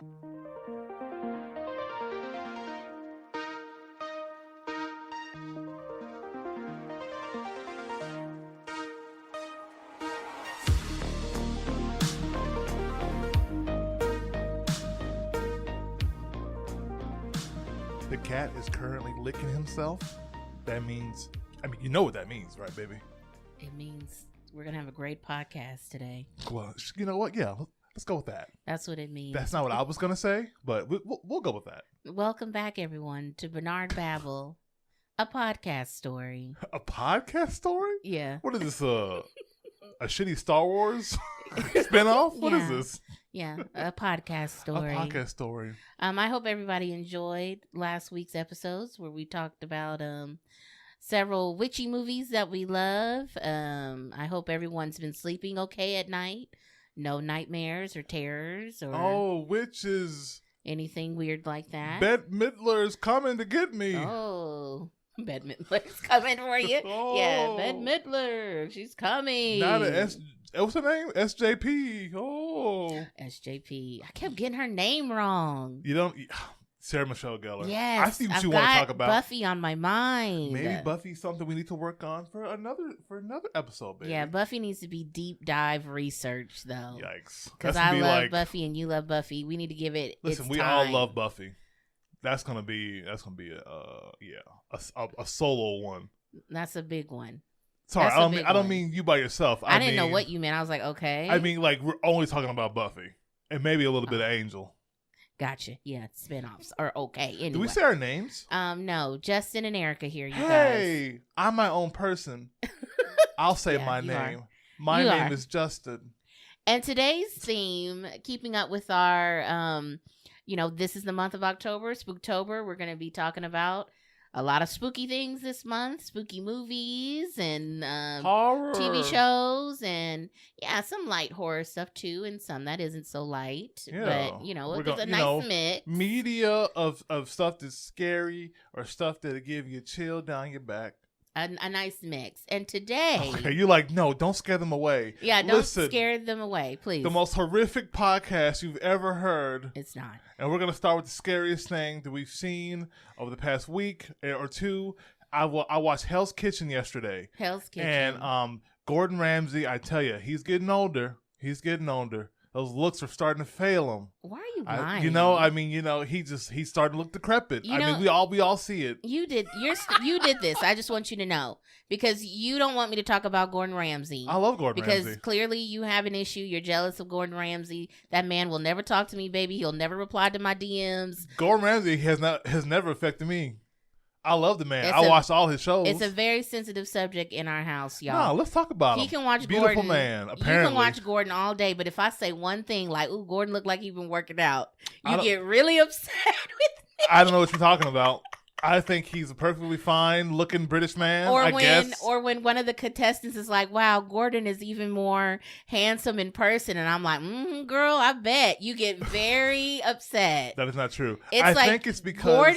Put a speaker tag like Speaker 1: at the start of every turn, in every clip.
Speaker 1: The cat is currently licking himself. That means, you know what that means, right, baby?
Speaker 2: It means we're going to have a great podcast today.
Speaker 1: Well, you know what? Yeah, let's go with that.
Speaker 2: That's what it means.
Speaker 1: That's not what I was going to say, but we'll go with that.
Speaker 2: Welcome back, everyone, to Bernard Babble, a podcast story.
Speaker 1: A podcast story?
Speaker 2: Yeah.
Speaker 1: What is this, a shitty Star Wars spinoff? What is this?
Speaker 2: Yeah, a podcast story.
Speaker 1: A podcast story.
Speaker 2: I hope everybody enjoyed last week's episodes where we talked about several witchy movies that we love. I hope everyone's been sleeping okay at night. No nightmares or terrors or
Speaker 1: witches.
Speaker 2: Anything weird like that.
Speaker 1: Bette Midler's coming to get me.
Speaker 2: Oh, Bette Midler's coming for you.
Speaker 1: Oh.
Speaker 2: Yeah, Bette Midler. She's coming.
Speaker 1: Not what's her name? SJP. Oh.
Speaker 2: SJP. I kept getting her name wrong.
Speaker 1: You don't... Sarah Michelle Gellar.
Speaker 2: Yes.
Speaker 1: I see what you want to talk about.
Speaker 2: Buffy on my mind.
Speaker 1: Maybe Buffy's something we need to work on for another episode, baby.
Speaker 2: Yeah, Buffy needs to be deep dive research, though.
Speaker 1: Yikes.
Speaker 2: Because I love Buffy and you love Buffy. We need to give it
Speaker 1: Listen,
Speaker 2: its
Speaker 1: we
Speaker 2: time.
Speaker 1: all love Buffy. That's gonna be a solo one.
Speaker 2: That's a big one.
Speaker 1: Sorry,
Speaker 2: That's
Speaker 1: I don't mean you by yourself.
Speaker 2: I didn't know what you meant. I was like, okay.
Speaker 1: I mean, like, we're only talking about Buffy and maybe a little bit of Angel.
Speaker 2: Gotcha. Yeah, spinoffs are okay. Anyway.
Speaker 1: Do we say our names?
Speaker 2: No, Justin and Erica here, you guys.
Speaker 1: Hey, I'm my own person. I'll say
Speaker 2: Yeah,
Speaker 1: my
Speaker 2: you
Speaker 1: name.
Speaker 2: are.
Speaker 1: My
Speaker 2: You
Speaker 1: name
Speaker 2: are.
Speaker 1: is Justin.
Speaker 2: And today's theme, keeping up with our, this is the month of October, Spooktober. We're going to be talking about a lot of spooky things this month, spooky movies and
Speaker 1: Horror.
Speaker 2: TV shows and, some light horror stuff too, and some that isn't so light.
Speaker 1: Yeah.
Speaker 2: But,
Speaker 1: We're
Speaker 2: it's a nice mix.
Speaker 1: Media of stuff that's scary or stuff that'll give you a chill down your back.
Speaker 2: A nice mix. And today...
Speaker 1: Okay, you're like, no, don't scare them away.
Speaker 2: Yeah, don't
Speaker 1: Listen,
Speaker 2: scare them away, please.
Speaker 1: the most horrific podcast you've ever heard.
Speaker 2: It's not.
Speaker 1: And we're going to start with the scariest thing that we've seen over the past week or two. I watched Hell's Kitchen yesterday.
Speaker 2: Hell's Kitchen.
Speaker 1: And Gordon Ramsay, I tell you, he's getting older. Those looks are starting to fail him.
Speaker 2: Why are you lying?
Speaker 1: He's starting to look decrepit.
Speaker 2: You know,
Speaker 1: we all see it.
Speaker 2: You did this. I just want you to know, because you don't want me to talk about Gordon Ramsay.
Speaker 1: I love Gordon Ramsay.
Speaker 2: Because clearly you have an issue. You're jealous of Gordon Ramsay. That man will never talk to me, baby. He'll never reply to my DMs.
Speaker 1: Gordon Ramsay has never affected me. I love the man. I watched all his shows.
Speaker 2: It's a very sensitive subject in our house, y'all.
Speaker 1: No, let's talk about him.
Speaker 2: He can watch
Speaker 1: Beautiful
Speaker 2: Gordon.
Speaker 1: Man, apparently.
Speaker 2: You can watch Gordon all day, but if I say one thing like, ooh, Gordon looked like he's been working out, you get really upset with me.
Speaker 1: I don't know what you're talking about. I think he's a perfectly fine looking British man. Or
Speaker 2: when one of the contestants is like, wow, Gordon is even more handsome in person. And I'm like, girl, I bet. You get very upset.
Speaker 1: That is not true.
Speaker 2: I
Speaker 1: think it's because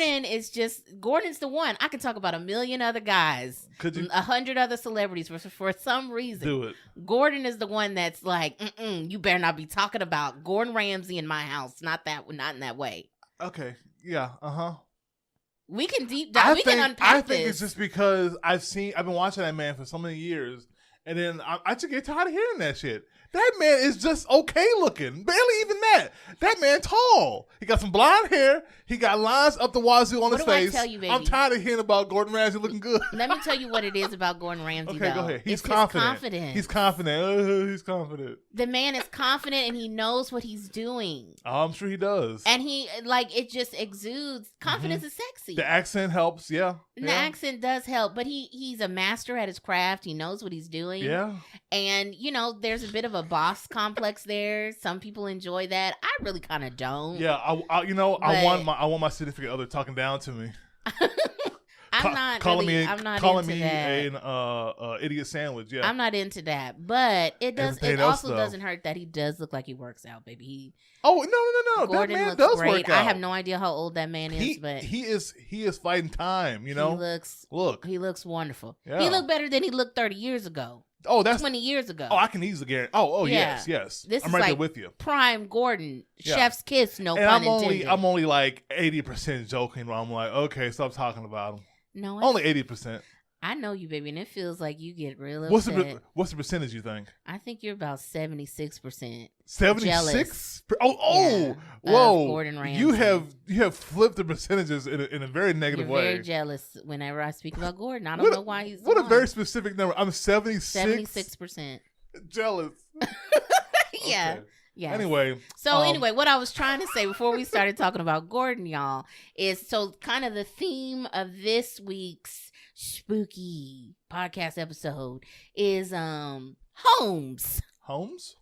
Speaker 2: Gordon's the one. I could talk about a million other guys.
Speaker 1: Could you?
Speaker 2: 100 other celebrities for some reason.
Speaker 1: Do it.
Speaker 2: Gordon is the one that's like, you better not be talking about Gordon Ramsay in my house. Not in that way.
Speaker 1: Okay. Yeah. Uh-huh.
Speaker 2: We can deep dive. We can unpack this.
Speaker 1: I think it's just because I've been watching that man for so many years, and then I just get tired of hearing that shit. That man is just okay looking. Barely even that. That man tall. He got some blonde hair. He got lines up the wazoo on his face.
Speaker 2: What do I tell you, baby?
Speaker 1: I'm tired of hearing about Gordon Ramsay looking good.
Speaker 2: Let me tell you what it is about Gordon Ramsay,
Speaker 1: okay,
Speaker 2: though.
Speaker 1: go ahead.
Speaker 2: He's
Speaker 1: confident.
Speaker 2: He's confident.
Speaker 1: He's confident.
Speaker 2: The man is confident and he knows what he's doing.
Speaker 1: Oh, I'm sure he does.
Speaker 2: And he, it just exudes. Confidence is sexy.
Speaker 1: The accent helps, yeah.
Speaker 2: The accent does help, but he's a master at his craft. He knows what he's doing.
Speaker 1: Yeah.
Speaker 2: And, there's a bit of a boss complex there. Some people enjoy that. I really kind of don't.
Speaker 1: Yeah, I want my significant other talking down to me.
Speaker 2: I'm not
Speaker 1: calling me
Speaker 2: that.
Speaker 1: an idiot sandwich. Yeah,
Speaker 2: I'm not into that, but it does.
Speaker 1: Everything
Speaker 2: It
Speaker 1: else,
Speaker 2: also doesn't hurt that he does look like he works out, baby.
Speaker 1: No!
Speaker 2: Gordon
Speaker 1: that man
Speaker 2: looks
Speaker 1: does
Speaker 2: great.
Speaker 1: work out.
Speaker 2: I have no idea how old that man is, but
Speaker 1: he is fighting time.
Speaker 2: he looks wonderful.
Speaker 1: Yeah.
Speaker 2: He looked better than he looked 30 years ago.
Speaker 1: Oh, that's
Speaker 2: 20 years ago.
Speaker 1: Oh, I can easily guarantee. Oh,
Speaker 2: Yeah.
Speaker 1: yes.
Speaker 2: This
Speaker 1: I'm
Speaker 2: is
Speaker 1: right there
Speaker 2: like
Speaker 1: with you.
Speaker 2: Prime Gordon,
Speaker 1: Yeah.
Speaker 2: Chef's Kiss, no
Speaker 1: And
Speaker 2: pun intended.
Speaker 1: I'm only like 80% joking. Where I'm like, okay, stop talking about him.
Speaker 2: No,
Speaker 1: Only 80%.
Speaker 2: I know you, baby, and it feels like you get real upset.
Speaker 1: What's the percentage you think?
Speaker 2: I think you're about 76%.
Speaker 1: 76. Oh,
Speaker 2: Yeah,
Speaker 1: whoa!
Speaker 2: Gordon Ramsay.
Speaker 1: You have flipped the percentages in a very negative
Speaker 2: You're
Speaker 1: way.
Speaker 2: very jealous whenever I speak about Gordon. I don't know why he's
Speaker 1: What a
Speaker 2: on.
Speaker 1: very specific number. I'm 76% jealous.
Speaker 2: Yeah.
Speaker 1: Okay.
Speaker 2: Yeah.
Speaker 1: Anyway,
Speaker 2: Anyway, what I was trying to say before we started talking about Gordon, y'all, is kind of the theme of this week's spooky podcast episode is homes.
Speaker 1: Homes.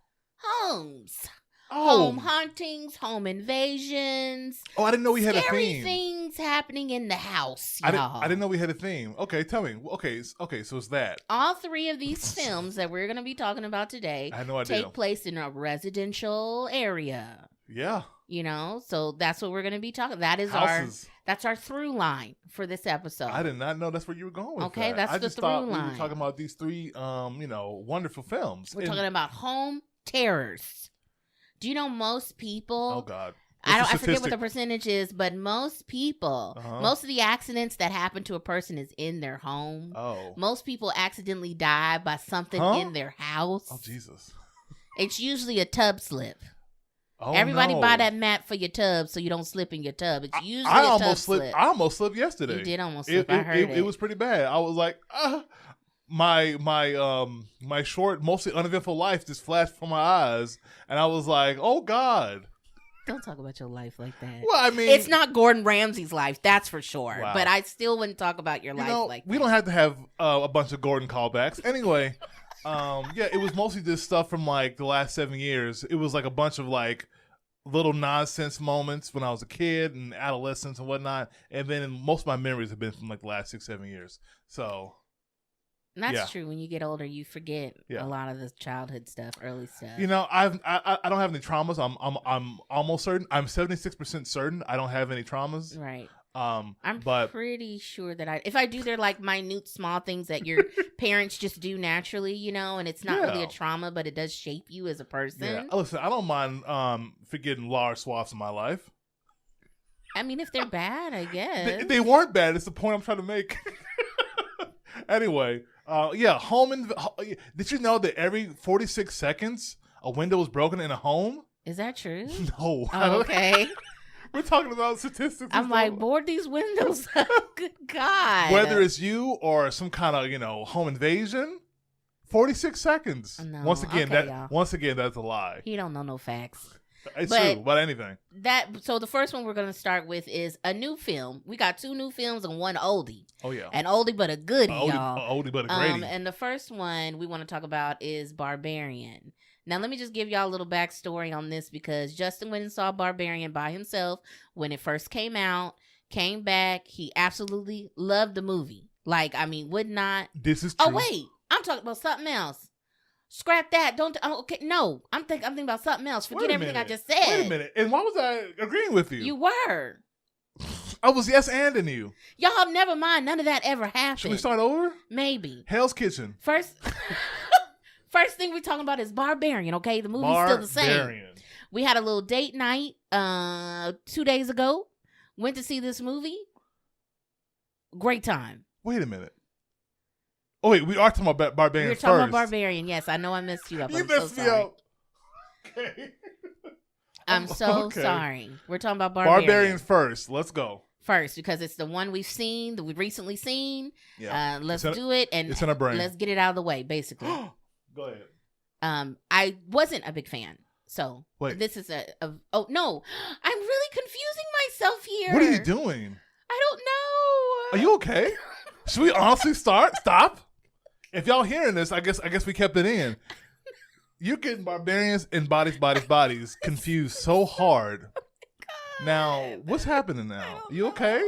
Speaker 2: Home hauntings, home invasions.
Speaker 1: Oh, I didn't know we had a
Speaker 2: scary
Speaker 1: theme.
Speaker 2: things happening in the house,
Speaker 1: I
Speaker 2: y'all.
Speaker 1: didn't know we had a theme. Okay, tell me. Okay, so it's that.
Speaker 2: All three of these films that we're going to be talking about today
Speaker 1: I had no idea.
Speaker 2: take place in a residential area.
Speaker 1: Yeah.
Speaker 2: So that's what we're going to be talking. That is
Speaker 1: Houses.
Speaker 2: that's our through line for this episode.
Speaker 1: I did not know that's where you were going with
Speaker 2: Okay,
Speaker 1: that.
Speaker 2: that's
Speaker 1: I
Speaker 2: the
Speaker 1: just
Speaker 2: through
Speaker 1: thought we
Speaker 2: line.
Speaker 1: were talking about these three, wonderful films.
Speaker 2: We're talking about home terrors. Do you know most people?
Speaker 1: Oh God.
Speaker 2: I forget what
Speaker 1: statistic?
Speaker 2: the percentage is, but most people, most of the accidents that happen to a person is in their home.
Speaker 1: Oh.
Speaker 2: Most people accidentally die by something in their house.
Speaker 1: Oh Jesus.
Speaker 2: It's usually a tub slip.
Speaker 1: Oh,
Speaker 2: Everybody
Speaker 1: no.
Speaker 2: buy that mat for your tub so you don't slip in your tub. It's usually
Speaker 1: I
Speaker 2: a
Speaker 1: almost
Speaker 2: tub
Speaker 1: slipped.
Speaker 2: slip.
Speaker 1: I almost slipped yesterday.
Speaker 2: You did almost slip. I heard it.
Speaker 1: It was pretty bad. I was like, my short, mostly uneventful life just flashed from my eyes, and I was like, oh God.
Speaker 2: Don't talk about your life like that.
Speaker 1: Well, I mean,
Speaker 2: it's not Gordon Ramsay's life, that's for sure.
Speaker 1: Wow.
Speaker 2: But I still wouldn't talk about your life like that.
Speaker 1: We don't have to have a bunch of Gordon callbacks. Anyway, it was mostly just stuff from like the last 7 years. It was like a bunch of like little nonsense moments when I was a kid and adolescence and whatnot. And then most of my memories have been from like the last 6-7 years. So
Speaker 2: And that's true. When you get older, you forget a lot of the childhood stuff, early stuff.
Speaker 1: I don't have any traumas. I'm almost certain. I'm 76% certain I don't have any traumas.
Speaker 2: Right.
Speaker 1: I'm
Speaker 2: pretty sure that if I do, they're like minute, small things that your parents just do naturally, and it's not really a trauma, but it does shape you as a person.
Speaker 1: Yeah. Listen, I don't mind forgetting large swaths of my life.
Speaker 2: I mean, if they're bad, I guess.
Speaker 1: They weren't bad. It's the point I'm trying to make. Anyway, did you know that every 46 seconds a window is broken in a home?
Speaker 2: Is that true?
Speaker 1: No.
Speaker 2: Oh, okay.
Speaker 1: We're talking about statistics.
Speaker 2: I'm like, board these windows up. Good God.
Speaker 1: Whether it's you or some kind of, home invasion, 46 seconds.
Speaker 2: No.
Speaker 1: Once again,
Speaker 2: y'all.
Speaker 1: That's a lie.
Speaker 2: He don't know no facts.
Speaker 1: It's true about anything.
Speaker 2: So the first one we're going to start with is a new film. We got 2 new films and 1 oldie.
Speaker 1: Oh, yeah.
Speaker 2: An oldie but a goodie, y'all.
Speaker 1: Oldie but a greatie.
Speaker 2: And the first one we want to talk about is Barbarian. Now, let me just give y'all a little backstory on this because Justin went and saw Barbarian by himself when it first came out, came back. He absolutely loved the movie. Would not.
Speaker 1: This is true.
Speaker 2: Oh, wait. I'm talking about something else. Scrap that. Don't. Okay, no. I'm thinking about something else. Forget everything I just said.
Speaker 1: Wait a minute. And why was I agreeing with you?
Speaker 2: You were.
Speaker 1: I was yes-anding you.
Speaker 2: Y'all, never mind. None of that ever happened.
Speaker 1: Should we start over?
Speaker 2: Maybe.
Speaker 1: Hell's Kitchen.
Speaker 2: First thing we're talking about is Barbarian, okay? The movie's still the same. We had a little date night 2 days ago. Went to see this movie. Great time.
Speaker 1: Wait a minute. Oh, wait, we are talking about Barbarian
Speaker 2: We're
Speaker 1: first.
Speaker 2: talking about Barbarian, yes. I know I messed you up.
Speaker 1: You messed me up. Okay.
Speaker 2: I'm so sorry. We're talking about Barbarian.
Speaker 1: Barbarian first. Let's go.
Speaker 2: First, because it's the one we've seen, that we've recently seen.
Speaker 1: Yeah.
Speaker 2: Let's do it, and
Speaker 1: it's in our brain.
Speaker 2: Let's get it out of the way, basically.
Speaker 1: Go ahead.
Speaker 2: I wasn't a big fan. So
Speaker 1: wait.
Speaker 2: This is oh no, I'm really confusing myself here.
Speaker 1: What are you doing?
Speaker 2: I don't know.
Speaker 1: Are you okay? Should we honestly start? Stop. If y'all hearing this, I guess we kept it in. You're getting Barbarians and Bodies confused so hard.
Speaker 2: Oh
Speaker 1: now, what's happening now? You okay?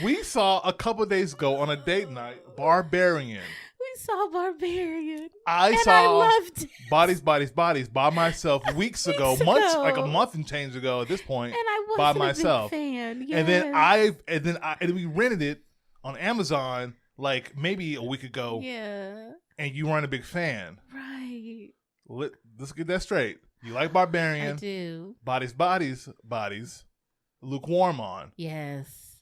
Speaker 1: We saw a couple days ago on a date night Barbarian.
Speaker 2: We saw Barbarian.
Speaker 1: I
Speaker 2: loved it.
Speaker 1: Bodies by myself weeks ago, like a month and change ago at this point.
Speaker 2: And I wasn't
Speaker 1: by myself.
Speaker 2: a big fan. Yes.
Speaker 1: And then we rented it on Amazon like maybe a week ago.
Speaker 2: Yeah.
Speaker 1: and you weren't a big fan.
Speaker 2: Right.
Speaker 1: Let's get that straight. You like
Speaker 2: I
Speaker 1: Barbarian.
Speaker 2: do.
Speaker 1: Bodies. Lukewarm on.
Speaker 2: Yes.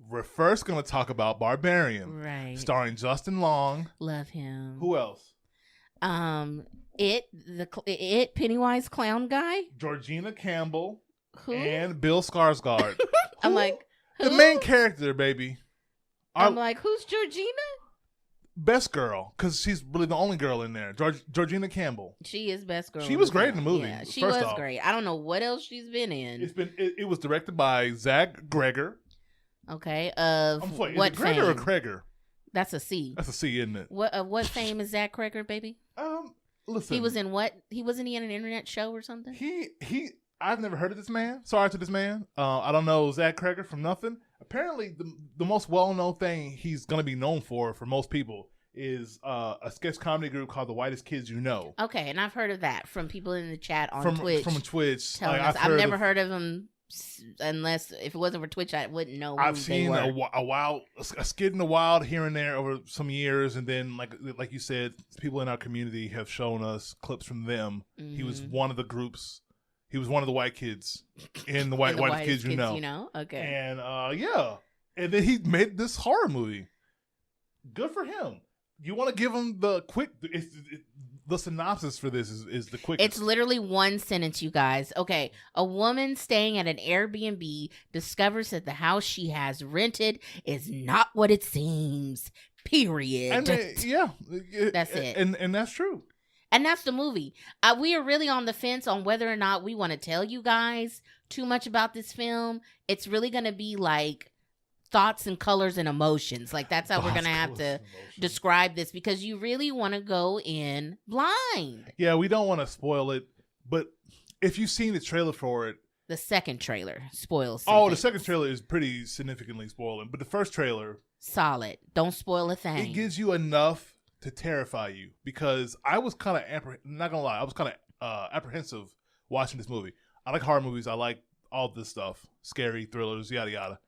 Speaker 1: We're first going to talk about Barbarian.
Speaker 2: Right.
Speaker 1: Starring Justin Long.
Speaker 2: Love him.
Speaker 1: Who else?
Speaker 2: It Pennywise clown guy.
Speaker 1: Georgina Campbell.
Speaker 2: Who?
Speaker 1: And Bill Skarsgård.
Speaker 2: I'm like, who?
Speaker 1: The main character, baby.
Speaker 2: I'm like, who's Georgina?
Speaker 1: Best girl, because she's really the only girl in there. Georgina Campbell.
Speaker 2: She is best girl.
Speaker 1: She was great in the movie.
Speaker 2: Yeah, she
Speaker 1: first
Speaker 2: was
Speaker 1: off.
Speaker 2: great. I don't know what else she's been in.
Speaker 1: It was directed by Zach Greger.
Speaker 2: Okay. Of
Speaker 1: Is
Speaker 2: what
Speaker 1: it Greger
Speaker 2: fame?
Speaker 1: or Kreger?
Speaker 2: That's a C.
Speaker 1: That's a C, isn't it?
Speaker 2: What fame is Zach Kreger, baby?
Speaker 1: Listen.
Speaker 2: He was in what? Wasn't he in an internet show or something?
Speaker 1: I've never heard of this man. Sorry to this man. I don't know Zach Kreger from nothing. Apparently, the most well-known thing he's going to be known for most people is a sketch comedy group called The Whitest Kids You Know.
Speaker 2: Okay, and I've heard of that from people in the chat on Twitch.
Speaker 1: From Twitch.
Speaker 2: Telling us. I've never heard of him unless if it wasn't for Twitch, I wouldn't know who
Speaker 1: I've
Speaker 2: they
Speaker 1: seen
Speaker 2: were.
Speaker 1: a skid in the wild here and there over some years, and then like you said, people in our community have shown us clips from them. Mm-hmm. He was one of the groups. He was one of the white kids in the Whitest Kids You Know.
Speaker 2: Okay.
Speaker 1: And yeah, and then he made this horror movie. Good for him. You want to give him the quick? The synopsis for this is the quickest.
Speaker 2: It's literally one sentence, you guys. Okay. A woman staying at an Airbnb discovers that the house she has rented is not what it seems. Period.
Speaker 1: And
Speaker 2: that's it.
Speaker 1: And that's true.
Speaker 2: And that's the movie. We are really on the fence on whether or not we want to tell you guys too much about this film. It's really going to be like thoughts and colors and emotions. Like that's how we're going to have to describe this because you really want to go in blind.
Speaker 1: Yeah, we don't want to spoil it, but if you've seen the trailer for it.
Speaker 2: The second trailer spoils
Speaker 1: the second trailer is pretty significantly spoiling, but the first trailer.
Speaker 2: Solid. Don't spoil a thing.
Speaker 1: It gives you enough to terrify you because I was kind of not gonna lie, I was kind of apprehensive watching this movie. I like horror movies. I like all this stuff, scary thrillers, yada yada.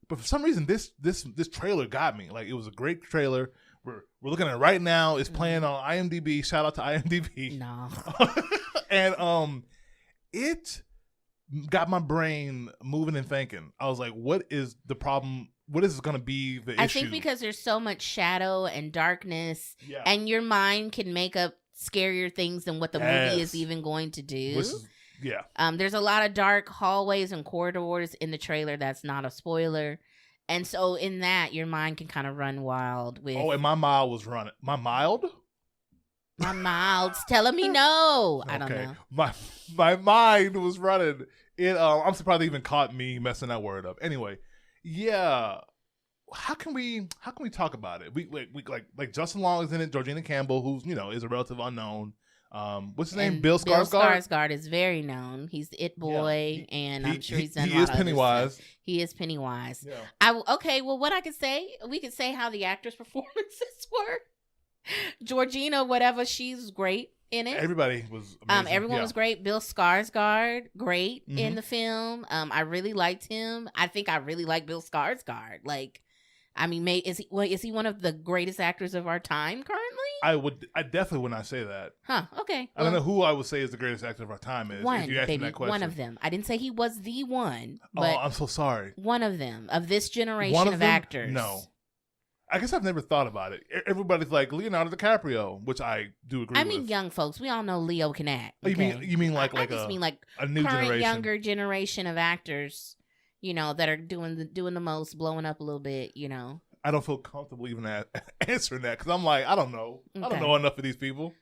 Speaker 1: But for some reason, this trailer got me. Like it was a great trailer. We're looking at it right now. It's playing on IMDb. Shout out to IMDb.
Speaker 2: No.
Speaker 1: And it got my brain moving and thinking. I was like, what is the problem? What is going to be the issue?
Speaker 2: I think because there's so much shadow and darkness, and your mind can make up scarier things than what the movie is even going to do. There's a lot of dark hallways and corridors in the trailer. That's not a spoiler. And so in that, your mind can kind of run wild with...
Speaker 1: Oh, and my mild was running. My mild?
Speaker 2: My mild's telling me no. I don't know.
Speaker 1: My mind was running. I'm surprised they even caught me messing that word up. Anyway, yeah. How can we talk about it? We like Justin Long is in it. Georgina Campbell, who's is a relative unknown. What's his name? Bill Skarsgård.
Speaker 2: Bill Skarsgård is very known. He's the It Boy, and I'm sure he's done.
Speaker 1: He is Pennywise.
Speaker 2: He is Pennywise.
Speaker 1: Yeah.
Speaker 2: Okay. Well, what I could say, we could say how the actors' performances were. Georgina, whatever, she's great in it.
Speaker 1: Everybody was amazing.
Speaker 2: Everyone was great. Bill Skarsgård, great in the film. I really liked him. I think I really like Bill Skarsgård. Like, I mean, is he one of the greatest actors of our time currently? I definitely would not say that.
Speaker 1: Huh?
Speaker 2: Okay.
Speaker 1: I don't know who I would say is the greatest actor of our time is.
Speaker 2: One,
Speaker 1: if you ask
Speaker 2: baby,
Speaker 1: me that question.
Speaker 2: one of them. I didn't say he was the one. But
Speaker 1: I'm so sorry.
Speaker 2: One of them of this generation of actors.
Speaker 1: No. I guess I've never thought about it. Everybody's like Leonardo DiCaprio, which I do agree with.
Speaker 2: I mean, young folks. We all know Leo can act.
Speaker 1: Okay? You mean like
Speaker 2: I just mean like
Speaker 1: a new
Speaker 2: current
Speaker 1: generation.
Speaker 2: Younger generation of actors, that are doing the most, blowing up a little bit,
Speaker 1: I don't feel comfortable even answering that because I'm like, I don't know. Okay. I don't know enough of these people.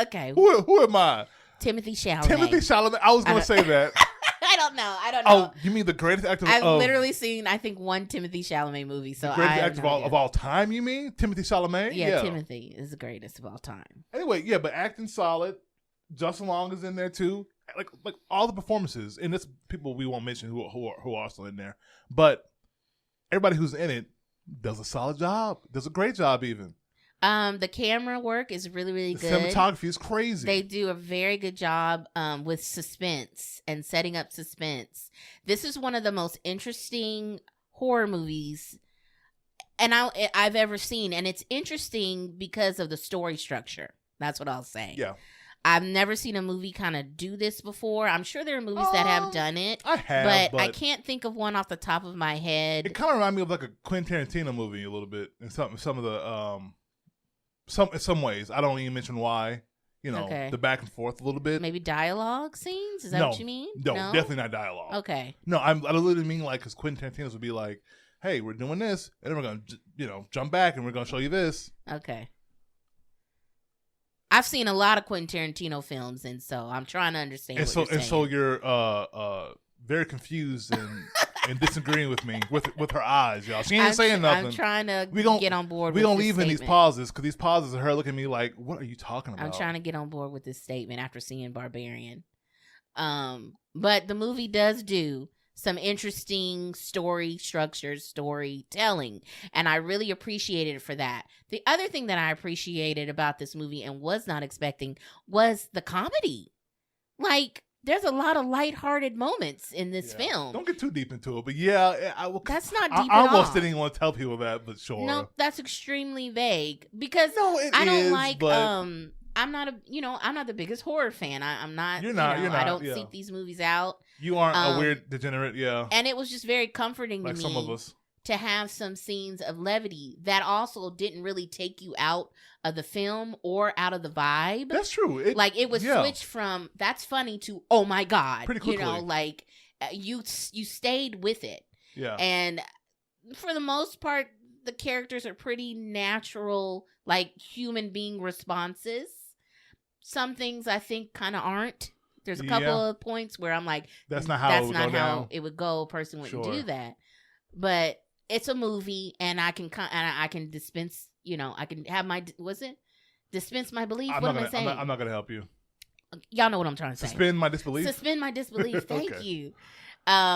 Speaker 2: Okay.
Speaker 1: Who am I?
Speaker 2: Timothy Chalamet.
Speaker 1: I was going to say that.
Speaker 2: I don't know.
Speaker 1: Oh, you mean the greatest actor?
Speaker 2: I've literally seen, I think, one Timothy Chalamet movie. So
Speaker 1: the greatest actor of all time, you mean? Timothy Chalamet?
Speaker 2: Yeah, Timothy is the greatest of all time.
Speaker 1: Anyway, yeah, but acting solid. Justin Long is in there too. Like all the performances, and it's people we won't mention who are also in there. But everybody who's in it does a solid job. Does a great job even.
Speaker 2: The camera work is really, really good.
Speaker 1: Cinematography is crazy.
Speaker 2: They do a very good job with suspense and setting up suspense. This is one of the most interesting horror movies I've ever seen, and it's interesting because of the story structure. That's what I'll say.
Speaker 1: Yeah.
Speaker 2: I've never seen a movie kind of do this before. I'm sure there are movies that have done it.
Speaker 1: I have,
Speaker 2: but I can't think of one off the top of my head.
Speaker 1: It kind of reminds me of like a Quentin Tarantino movie a little bit in some of the in some ways. I don't even mention why. You know, the back and forth a little bit.
Speaker 2: Maybe dialogue scenes? Is that what you mean?
Speaker 1: No, definitely not dialogue.
Speaker 2: Okay.
Speaker 1: No, I literally mean like, because Quentin Tarantino would be like, hey, we're doing this, and then we're going to, jump back, and we're going to show you this.
Speaker 2: Okay. I've seen a lot of Quentin Tarantino films, and so I'm trying to understand what you're saying.
Speaker 1: And so you're very confused and disagreeing with me with her eyes, y'all. She ain't saying nothing.
Speaker 2: I'm trying to get on board with this statement.
Speaker 1: We don't leave in these pauses, because these pauses are her looking at me like, what are you talking about?
Speaker 2: I'm trying to get on board with this statement after seeing Barbarian. But the movie does do some interesting story structures, storytelling, and I really appreciated it for that. The other thing that I appreciated about this movie and was not expecting was the comedy. Like, there's a lot of lighthearted moments in this film.
Speaker 1: Don't get too deep into it, but yeah,
Speaker 2: that's not deep
Speaker 1: I
Speaker 2: at all.
Speaker 1: almost didn't even want to tell people that, but sure.
Speaker 2: No, that's extremely vague because I don't like. I'm not the biggest horror fan. I'm not. You're not. I don't seek these movies out.
Speaker 1: You aren't a weird degenerate, yeah.
Speaker 2: And it was just very comforting to me,
Speaker 1: some of us,
Speaker 2: to have some scenes of levity that also didn't really take you out of the film or out of the vibe.
Speaker 1: That's true.
Speaker 2: It was switched from that's funny to oh my god,
Speaker 1: pretty quickly.
Speaker 2: You stayed with it.
Speaker 1: Yeah.
Speaker 2: And for the most part, the characters are pretty natural, like human being responses. Some things I think kind of aren't. There's a couple of points where I'm like,
Speaker 1: that's not how
Speaker 2: it would go. A person wouldn't do that. But it's a movie, and I can dispense. I can have my dispense my belief. What am I saying?
Speaker 1: I'm not gonna help you.
Speaker 2: Y'all know what I'm trying to say.
Speaker 1: Suspend my disbelief.
Speaker 2: Suspend my disbelief. Thank you.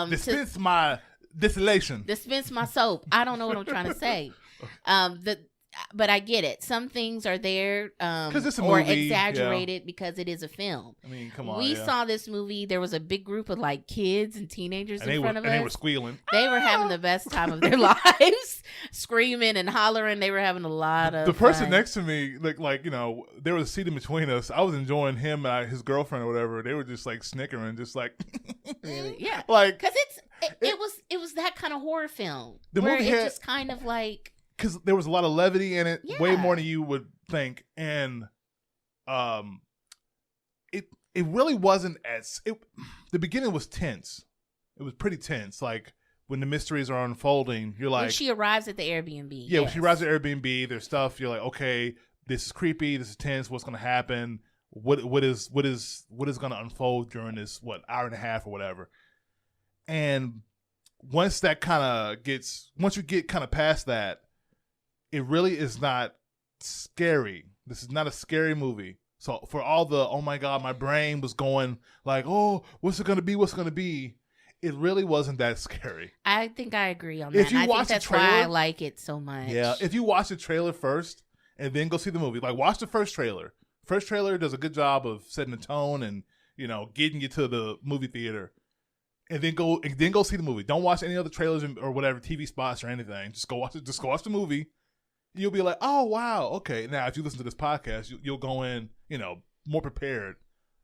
Speaker 1: Dispense my distillation.
Speaker 2: Dispense my soap. I don't know what I'm trying to say. But I get it. Some things are there
Speaker 1: it's a
Speaker 2: or
Speaker 1: movie,
Speaker 2: exaggerated because it is a film.
Speaker 1: I mean, come on.
Speaker 2: We saw this movie. There was a big group of like kids and teenagers in front of us.
Speaker 1: And they were squealing.
Speaker 2: They were having the best time of their lives, screaming and hollering. They were having a lot of
Speaker 1: The person next to me, there was a seat in between us. I was enjoying him and his girlfriend or whatever. They were just like snickering, just like
Speaker 2: really, yeah,
Speaker 1: like
Speaker 2: because it was that kind of horror film just kind of like.
Speaker 1: Because there was a lot of levity in it, way more than you would think, and it really wasn't the beginning was tense. It was pretty tense. Like when the mysteries are unfolding, you're like,
Speaker 2: when she arrives at the Airbnb.
Speaker 1: Yeah, when she arrives at Airbnb, there's stuff. You're like, okay, this is creepy. This is tense. What's going to happen? What is going to unfold during this hour and a half or whatever? And once you get kind of past that. It really is not scary. This is not a scary movie. So for all the, oh my God, my brain was going like, oh, what's it going to be? What's it going to be? It really wasn't that scary.
Speaker 2: I think I agree on that. I think that's why I like it so much.
Speaker 1: Yeah. If you watch the trailer first and then go see the movie, like watch the first trailer. First trailer does a good job of setting the tone and, getting you to the movie theater. And then go see the movie. Don't watch any other trailers or whatever, TV spots or anything. Just go watch the movie. You'll be like, oh, wow, okay. Now, if you listen to this podcast, you'll go in, more prepared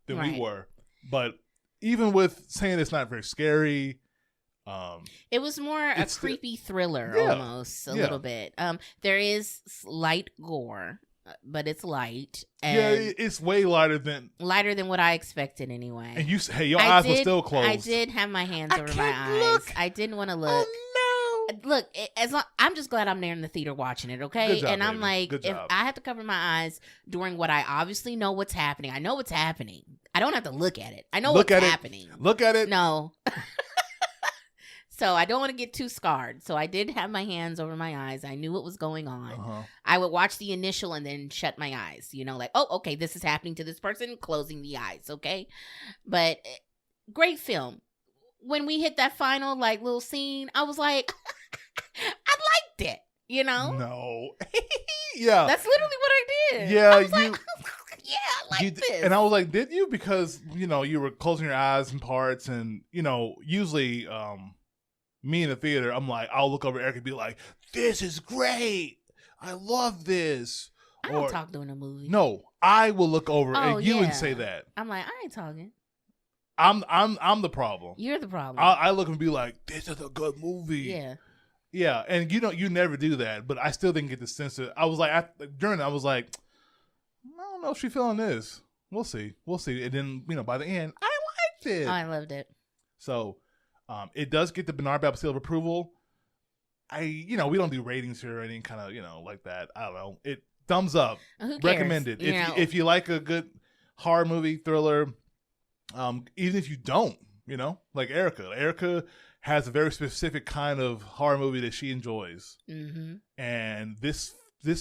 Speaker 1: than we were. But even with saying it's not very scary,
Speaker 2: it was more a creepy thriller almost, a little bit. There is light gore, but it's light. And
Speaker 1: it's way lighter than
Speaker 2: what I expected anyway.
Speaker 1: And your eyes were still closed.
Speaker 2: I did have my hands over my eyes. I didn't want to look. Look, I'm just glad I'm there in the theater watching it, okay?
Speaker 1: Good job,
Speaker 2: and I'm
Speaker 1: baby.
Speaker 2: like,
Speaker 1: Good
Speaker 2: if
Speaker 1: job.
Speaker 2: I have to cover my eyes during what I obviously know what's happening, I know what's happening. I don't have to look at it. I know what's happening.
Speaker 1: Look at it.
Speaker 2: No. So I don't want to get too scarred. So I did have my hands over my eyes. I knew what was going on.
Speaker 1: Uh-huh.
Speaker 2: I would watch the initial and then shut my eyes. Like, oh, okay, this is happening to this person, closing the eyes, okay? But great film. When we hit that final little scene, I was like, I liked it,
Speaker 1: No. Yeah.
Speaker 2: That's literally what I did.
Speaker 1: Yeah,
Speaker 2: I was like, yeah, I like this.
Speaker 1: And I was like, did you? Because, you were closing your eyes in parts and, usually me in the theater, I'm like, I'll look over at Erica and be like, "This is great. I love this."
Speaker 2: I don't talk during a movie.
Speaker 1: No, I will look over at you and say that.
Speaker 2: I'm like, I ain't talking.
Speaker 1: I'm the problem.
Speaker 2: You're the problem.
Speaker 1: I look and be like, "This is a good movie."
Speaker 2: Yeah.
Speaker 1: Yeah, and you never do that, but I still didn't get the sense of. I was like, during that, I was like, I don't know if she's feeling this. We'll see. And then by the end, I liked it.
Speaker 2: Oh, I loved it.
Speaker 1: So, it does get the Bernard Babb seal of approval. We don't do ratings here or anything kind of like that. I don't know. It thumbs up.
Speaker 2: Who cares?
Speaker 1: Recommended. If you like a good horror movie thriller, even if you don't, like Erica has a very specific kind of horror movie that she enjoys, and this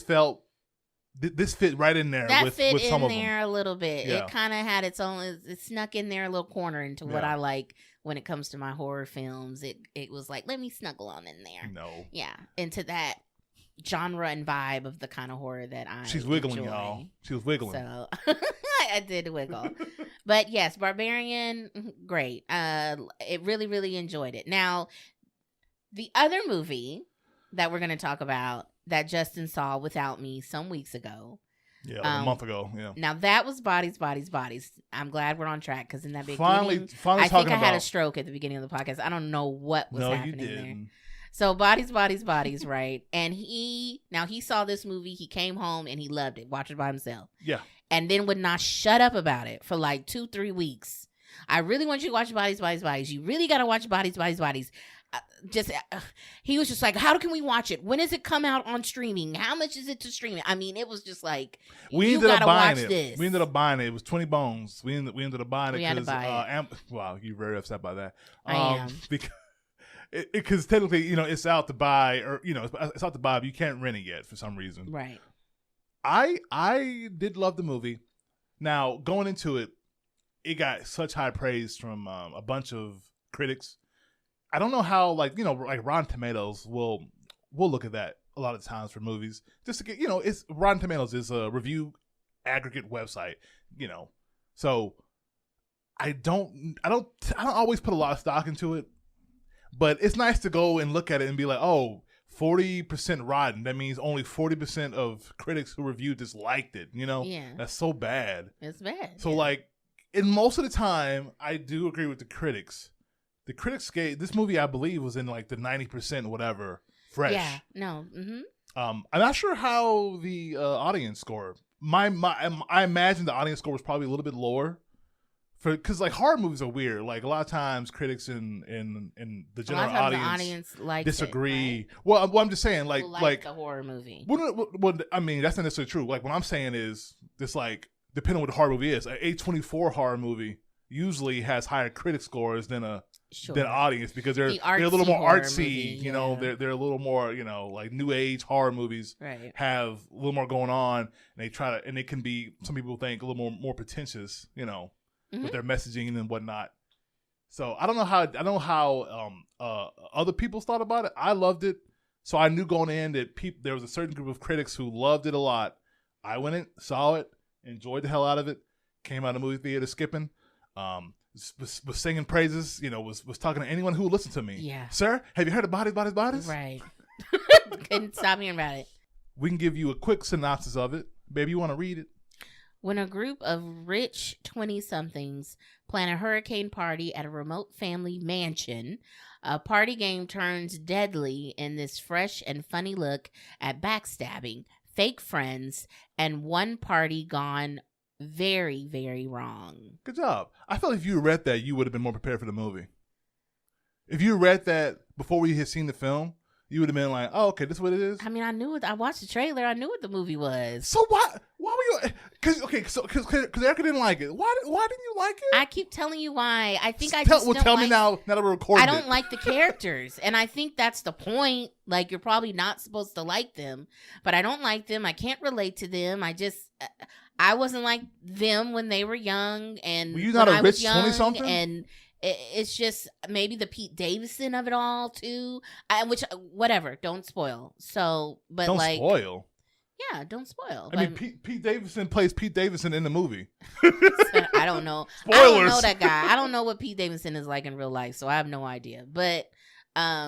Speaker 1: fit right in there.
Speaker 2: That
Speaker 1: with
Speaker 2: fit
Speaker 1: some
Speaker 2: in
Speaker 1: of
Speaker 2: there
Speaker 1: them.
Speaker 2: a little bit.
Speaker 1: Yeah.
Speaker 2: It kind of had its own. It snuck in there a little corner into what I like when it comes to my horror films. It was like, let me snuggle on in there.
Speaker 1: No.
Speaker 2: Yeah, into that genre and vibe of the kind of horror that I.
Speaker 1: She's wiggling,
Speaker 2: enjoy.
Speaker 1: y'all. She was wiggling.
Speaker 2: So I did wiggle. But yes, Barbarian, great. It really, really enjoyed it. Now, the other movie that we're going to talk about that Justin saw without me some weeks ago.
Speaker 1: Yeah, like a month ago. Yeah.
Speaker 2: Now that was Bodies. I'm glad we're on track because in that beginning,
Speaker 1: finally
Speaker 2: I think I had a stroke at the beginning of the podcast. I don't know what was happening there. So Bodies, right? And he saw this movie. He came home and he loved it. Watched it by himself.
Speaker 1: Yeah.
Speaker 2: And then would not shut up about it for like 2-3 weeks. I really want you to watch Bodies. You really got to watch Bodies. He was just like, how can we watch it? When does it come out on streaming? How much is it to stream it? I mean, it was just like,
Speaker 1: we
Speaker 2: ended up buying it.
Speaker 1: We ended up buying it. It was 20 bones. We ended up buying it.
Speaker 2: We had to buy it.
Speaker 1: Wow, you're very upset by that.
Speaker 2: I am.
Speaker 1: Because technically, it's out to buy, or it's out to buy, but you can't rent it yet for some reason.
Speaker 2: Right.
Speaker 1: I did love the movie. Now, going into it, it got such high praise from a bunch of critics. I don't know how, like Rotten Tomatoes will look at that a lot of times for movies just to get, it's Rotten Tomatoes is a review aggregate website, so I don't always put a lot of stock into it, but it's nice to go and look at it and be like, oh, 40% rotten. That means only 40% of critics who reviewed this liked it.
Speaker 2: Yeah.
Speaker 1: That's so bad.
Speaker 2: It's bad.
Speaker 1: So in most of the time, I do agree with the critics. The critics gave this movie, I believe, was in like the 90% whatever fresh.
Speaker 2: Yeah. No. Mm-hmm.
Speaker 1: I'm not sure how the audience score. I imagine the audience score was probably a little bit lower. Because horror movies are weird. Like a lot of times, critics in the general audience disagree.
Speaker 2: Right?
Speaker 1: Well, I'm just saying, like
Speaker 2: the horror movie.
Speaker 1: Well, I mean, that's not necessarily true. Like what I'm saying is, this depending on what the horror movie is, an A24 horror movie usually has higher critic scores than an audience because they're a little more artsy.
Speaker 2: Movie,
Speaker 1: They're a little more like new age horror movies have a little more going on, and they and it can be, some people think, a little more pretentious. With their messaging and whatnot. So I don't know how other people thought about it. I loved it. So I knew going in that there was a certain group of critics who loved it a lot. I went in, saw it, enjoyed the hell out of it, came out of the movie theater skipping, was singing praises, was talking to anyone who would listen to me.
Speaker 2: Yeah.
Speaker 1: Sir, have you heard of Bodies?
Speaker 2: Right. Couldn't stop hearing about it.
Speaker 1: We can give you a quick synopsis of it. Baby, you want to read it?
Speaker 2: When a group of rich 20-somethings plan a hurricane party at a remote family mansion, a party game turns deadly in this fresh and funny look at backstabbing, fake friends, and one party gone very, very wrong.
Speaker 1: Good job. I felt if you read that, you would have been more prepared for the movie. If you read that before we had seen the film, you would have been like, "Oh, okay, this is what it is."
Speaker 2: I mean, I knew it. I watched the trailer. I knew what the movie was.
Speaker 1: So why were you? Because Erica didn't like it. Why didn't you like it?
Speaker 2: I keep telling you why. I think
Speaker 1: tell me now that we're recording.
Speaker 2: I don't like the characters, and I think that's the point. Like, you're probably not supposed to like them, but I don't like them. I can't relate to them. I wasn't like them when they were young, and
Speaker 1: were you not a rich 20-something?
Speaker 2: And it's just maybe the Pete Davidson of it all too. Which whatever, don't spoil. So, but
Speaker 1: don't spoil.
Speaker 2: Yeah, don't spoil.
Speaker 1: I mean, Pete Davidson plays Pete Davidson in the movie.
Speaker 2: I don't know.
Speaker 1: Spoilers.
Speaker 2: I don't know that guy. I don't know what Pete Davidson is like in real life, so I have no idea. But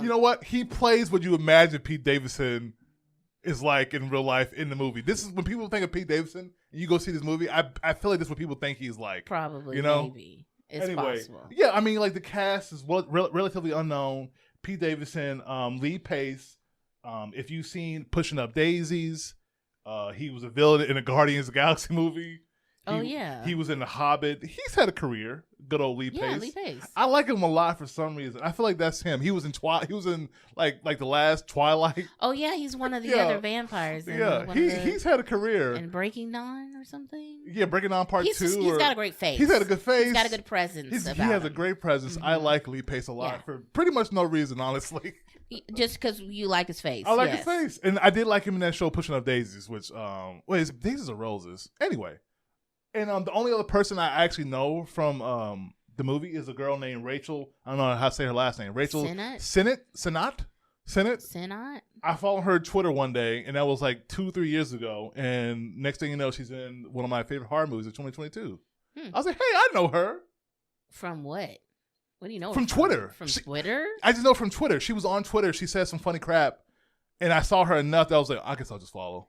Speaker 1: You know what? He plays what you imagine Pete Davidson is like in real life in the movie. This is when people think of Pete Davidson and you go see this movie, I feel like this is what people think he's like.
Speaker 2: Probably,
Speaker 1: you know?
Speaker 2: maybe. It's possible.
Speaker 1: Yeah, I mean, like the cast is relatively unknown. Pete Davidson, Lee Pace. If you've seen Pushing Up Daisies, he was a villain in a Guardians of the Galaxy movie. He was in The Hobbit. He's had a career. Good old Lee Pace.
Speaker 2: Yeah, Lee Pace.
Speaker 1: I like him a lot for some reason. I feel like that's him. He was in He was in like the last Twilight.
Speaker 2: Oh yeah, he's one of the other vampires.
Speaker 1: He's had a career.
Speaker 2: In Breaking Dawn or something.
Speaker 1: Yeah, Breaking Dawn Part 2.
Speaker 2: He's got a great face.
Speaker 1: He's had a good face.
Speaker 2: He's got a good presence.
Speaker 1: He has a great presence. I like Lee Pace a lot for pretty much no reason, honestly.
Speaker 2: Just because you like his face.
Speaker 1: I like his face, and I did like him in that show Pushing Up Daisies, which is it Daisies or Roses? Anyway. And the only other person I actually know from the movie is a girl named Rachel. I don't know how to say her last name. Rachel Sennott. I followed her Twitter one day, and that was like 2-3 years ago. And next thing you know, she's in one of my favorite horror movies of 2022. I was like, hey, I know her.
Speaker 2: From what? What do you know?
Speaker 1: From Twitter.
Speaker 2: From Twitter?
Speaker 1: I just know from Twitter. She was on Twitter. She said some funny crap, and I saw her enough that I was like, I guess I'll just follow.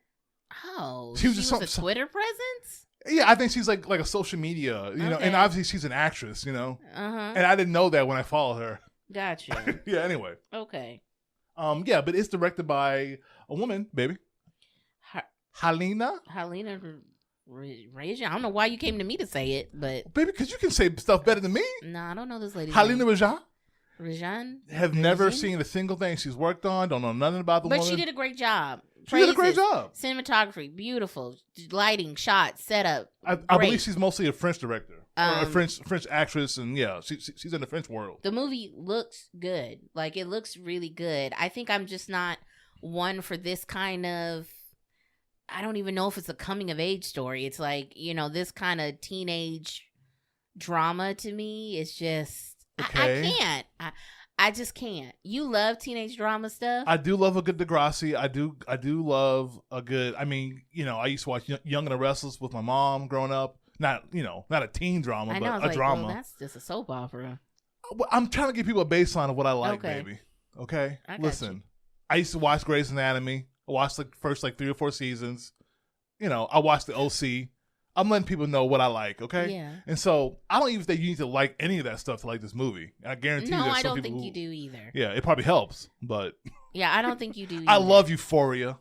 Speaker 2: Oh, she was a Twitter presence?
Speaker 1: Yeah, I think she's like a social media, you know, and obviously she's an actress, you know. And I didn't know that when I followed her.
Speaker 2: Gotcha.
Speaker 1: Yeah, anyway.
Speaker 2: Okay.
Speaker 1: Yeah, but it's directed by a woman, baby. Halina
Speaker 2: Rajan. I don't know why you came to me to say it, but
Speaker 1: baby, because you can say stuff better than me.
Speaker 2: No, I don't know this lady.
Speaker 1: Halina Rajan.
Speaker 2: Have
Speaker 1: never seen a single thing she's worked on. Don't know nothing about the woman.
Speaker 2: But she did a great job.
Speaker 1: She did a great job.
Speaker 2: Cinematography, beautiful. Lighting, shots, setup.
Speaker 1: I believe she's mostly a French director. Or a French actress, and yeah, she's in the French world.
Speaker 2: The movie looks good. Like, it looks really good. I think I'm just not one for this kind of, I don't even know if it's a coming of age story. It's like, you know, this kind of teenage drama to me. It's just, I can't. I just can't. You love teenage drama stuff?
Speaker 1: I do love a good Degrassi. I do love a good, I mean, you know, I used to watch Young and the Restless with my mom growing up. Not a teen drama, but a drama.
Speaker 2: Well, that's just a soap opera.
Speaker 1: I'm trying to give people a baseline of what I like, baby. Okay? Listen, I used to watch Grey's Anatomy. I watched the first 3 or 4 seasons. You know, I watched the OC. I'm letting people know what I like, okay?
Speaker 2: Yeah.
Speaker 1: And so I don't even think you need to like any of that stuff to like this movie. I guarantee you there's some people.
Speaker 2: No, I don't think you do either.
Speaker 1: Yeah, it probably helps, but
Speaker 2: yeah, I don't think you do either.
Speaker 1: I love Euphoria.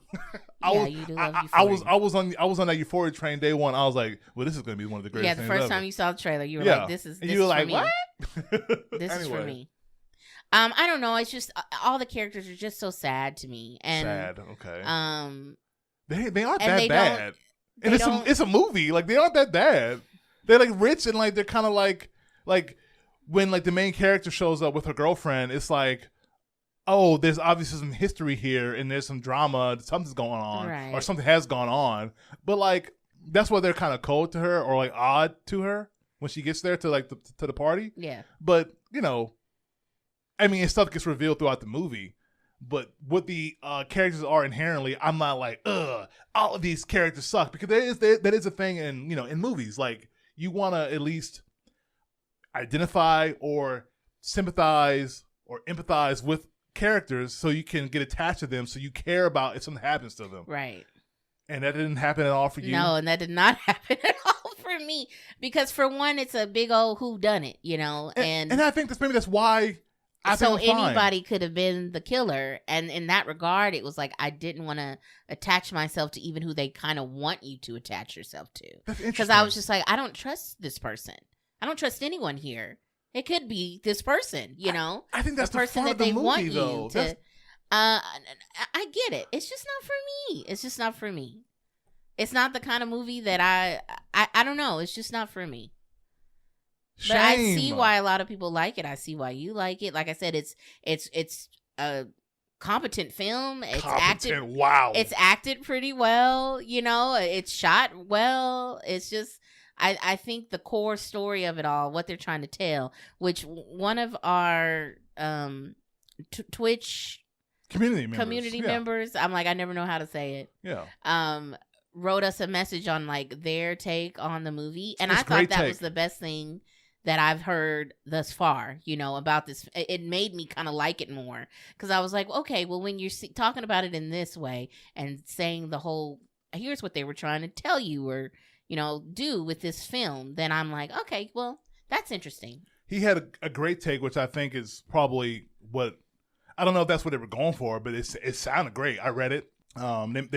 Speaker 2: You do love Euphoria.
Speaker 1: I was on that Euphoria train day one. I was like, well, this is going to be one of the greatest things ever.
Speaker 2: Yeah, the first time you saw the trailer, you were like, this is
Speaker 1: you were like,
Speaker 2: for me.
Speaker 1: What?
Speaker 2: This is for me. I don't know. It's just all the characters are just so sad to me. And
Speaker 1: sad, okay. They aren't that bad. And it's a movie. Like, they aren't that bad. They're like rich and like they're kind of like when like the main character shows up with her girlfriend, it's like, oh, there's obviously some history here and there's some drama, something's going on, or something has gone on. But like that's why they're kind of cold to her or like odd to her when she gets there to like to the party.
Speaker 2: Yeah.
Speaker 1: But you know, I mean, stuff gets revealed throughout the movie. But what the characters are inherently, I'm not like, ugh, all of these characters suck. Because that is a thing in movies. Like, you want to at least identify or sympathize or empathize with characters so you can get attached to them, so you care about if something happens to them.
Speaker 2: Right.
Speaker 1: And that didn't happen at all for you?
Speaker 2: No, and that did not happen at all for me. Because for one, it's a big old whodunit, you know?
Speaker 1: And I think that's why... So
Speaker 2: anybody could have been the killer, and in that regard, it was like I didn't want to attach myself to even who they kind of want you to attach yourself to. Because I was just like, I don't trust this person. I don't trust anyone here. It could be this person, you know.
Speaker 1: I think that's the person that
Speaker 2: they
Speaker 1: movie,
Speaker 2: want
Speaker 1: though.
Speaker 2: You to. I get it. It's just not for me. It's just not for me. It's not the kind of movie that I don't know. It's just not for me.
Speaker 1: Shame.
Speaker 2: But I see why a lot of people like it. I see why you like it. Like I said, it's a competent film. It's acted.
Speaker 1: Wow.
Speaker 2: It's acted pretty well. You know, it's shot well. It's just, I think the core story of it all, what they're trying to tell, which one of our Twitch
Speaker 1: community
Speaker 2: members, I'm like, I never know how to say it.
Speaker 1: Yeah.
Speaker 2: Wrote us a message on like their take on the movie, and I thought that was the best thing that I've heard thus far, about this. It made me kind of like it more because I was like, okay, well, when you're talking about it in this way and saying the whole, here's what they were trying to tell you or, do with this film, then I'm like, okay, well, that's interesting.
Speaker 1: He had a great take, which I think is probably what, I don't know if that's what they were going for, but it sounded great. I read it. They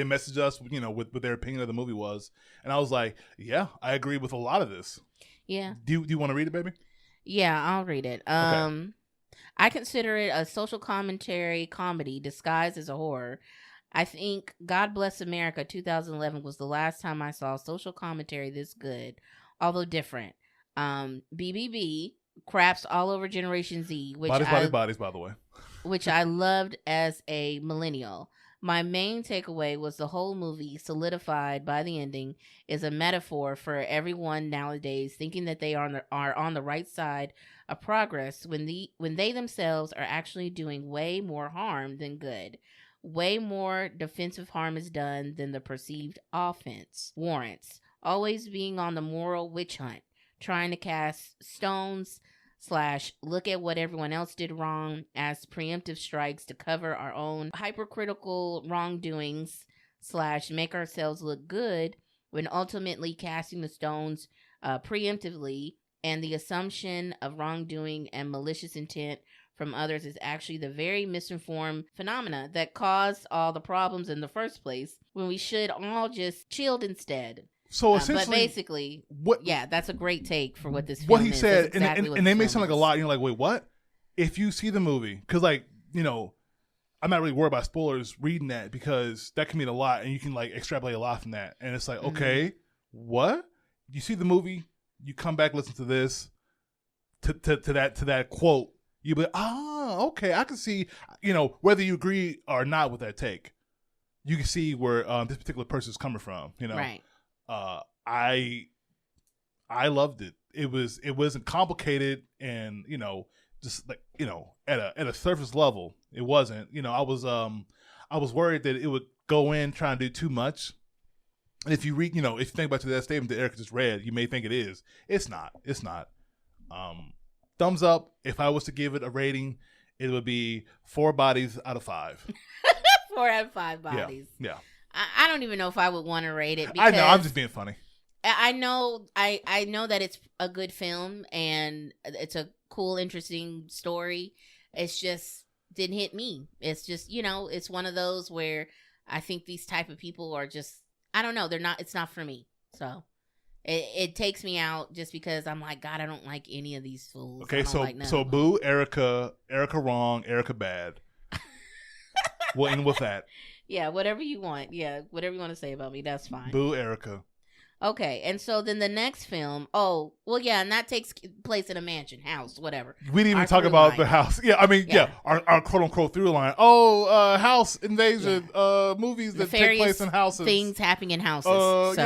Speaker 1: messaged us, with their opinion of the movie was, and I was like, yeah, I agree with a lot of this.
Speaker 2: Yeah.
Speaker 1: Do you want to read it, baby?
Speaker 2: Yeah, I'll read it.
Speaker 1: Okay.
Speaker 2: I consider it a social commentary comedy disguised as a horror. I think God Bless America 2011 was the last time I saw social commentary this good, although different. BBB craps all over Generation Z, which
Speaker 1: bodies, by the way,
Speaker 2: which I loved as a millennial. My main takeaway was the whole movie, solidified by the ending, is a metaphor for everyone nowadays thinking that they are on the right side of progress when they themselves are actually doing way more harm than good. Way more defensive harm is done than the perceived offense warrants. Always being on the moral witch hunt, trying to cast stones / look at what everyone else did wrong as preemptive strikes to cover our own hypercritical wrongdoings / make ourselves look good when ultimately casting the stones preemptively, and the assumption of wrongdoing and malicious intent from others is actually the very misinformed phenomena that caused all the problems in the first place, when we should all just chilled instead.
Speaker 1: So essentially,
Speaker 2: but basically, that's a great take for what this film
Speaker 1: what he
Speaker 2: is.
Speaker 1: said,
Speaker 2: Exactly
Speaker 1: and they may sound like a lot. And you're like, wait, what? If you see the movie, because I'm not really worried about spoilers reading that, because that can mean a lot, and you can extrapolate a lot from that. And it's like, okay, what? You see the movie, you come back, listen to this, to that quote, you be like, okay, I can see, whether you agree or not with that take, you can see where this particular person is coming from,
Speaker 2: Right.
Speaker 1: I loved it. It wasn't complicated, and just at a surface level, it wasn't. I was worried that it would go in trying to do too much. And if you read, if you think about that statement that Erica just read, you may think it is. It's not. Thumbs up. If I was to give it a rating, it would be 4 bodies out of 5.
Speaker 2: 4 out of 5 bodies.
Speaker 1: Yeah.
Speaker 2: I don't even know if I would want to rate it. Because
Speaker 1: I know. I'm just being funny.
Speaker 2: I know that it's a good film and it's a cool, interesting story. It's just didn't hit me. It's just, it's one of those where I think these type of people are just, I don't know. It's not for me. So it takes me out just because I'm like, God, I don't like any of these fools.
Speaker 1: Okay. So boo, Erica wrong, Erica bad. We'll end with that.
Speaker 2: Yeah, whatever you want. Yeah, whatever you want to say about me, that's fine.
Speaker 1: Boo, Erica.
Speaker 2: Okay, and so then the next film, and that takes place in a mansion, house, whatever.
Speaker 1: We didn't even talk about the house. Yeah, I mean, our quote-unquote through line. House invasion, movies that take place in houses.
Speaker 2: Things happening in houses.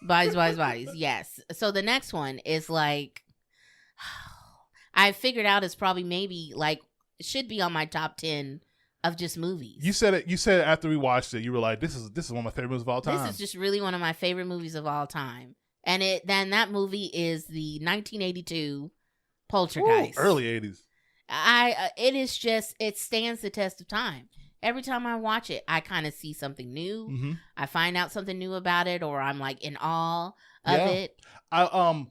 Speaker 2: Bodies, yes. So the next one is I figured out is probably maybe should be on my top 10 of just movies. You said it after we watched it. You were like, "This is one of my favorite movies of all time." This is just really one of my favorite movies of all time. And then that movie is the 1982 Poltergeist.
Speaker 1: Ooh, early 80s.
Speaker 2: It stands the test of time. Every time I watch it, I kind of see something new. Mm-hmm. I find out something new about it, or I'm in awe of it.
Speaker 1: I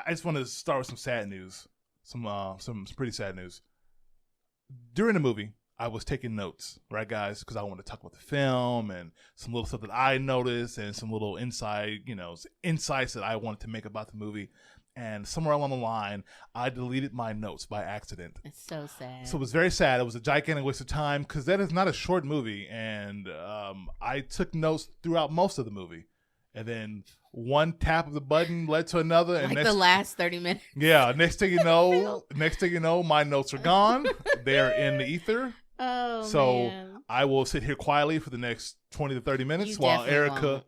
Speaker 1: just want to start with some sad news. Some pretty sad news. During the movie, I was taking notes, right, guys, because I want to talk about the film and some little stuff that I noticed and some little insights that I wanted to make about the movie. And somewhere along the line, I deleted my notes by accident.
Speaker 2: It's so sad. So
Speaker 1: it was very sad. It was a gigantic waste of time because that is not a short movie. And I took notes throughout most of the movie. And then one tap of the button led to another. And
Speaker 2: the last 30 minutes.
Speaker 1: Yeah. Next thing you know, my notes are gone. They're in the ether.
Speaker 2: Oh, man.
Speaker 1: I will sit here quietly for the next 20 to 30 minutes while Erica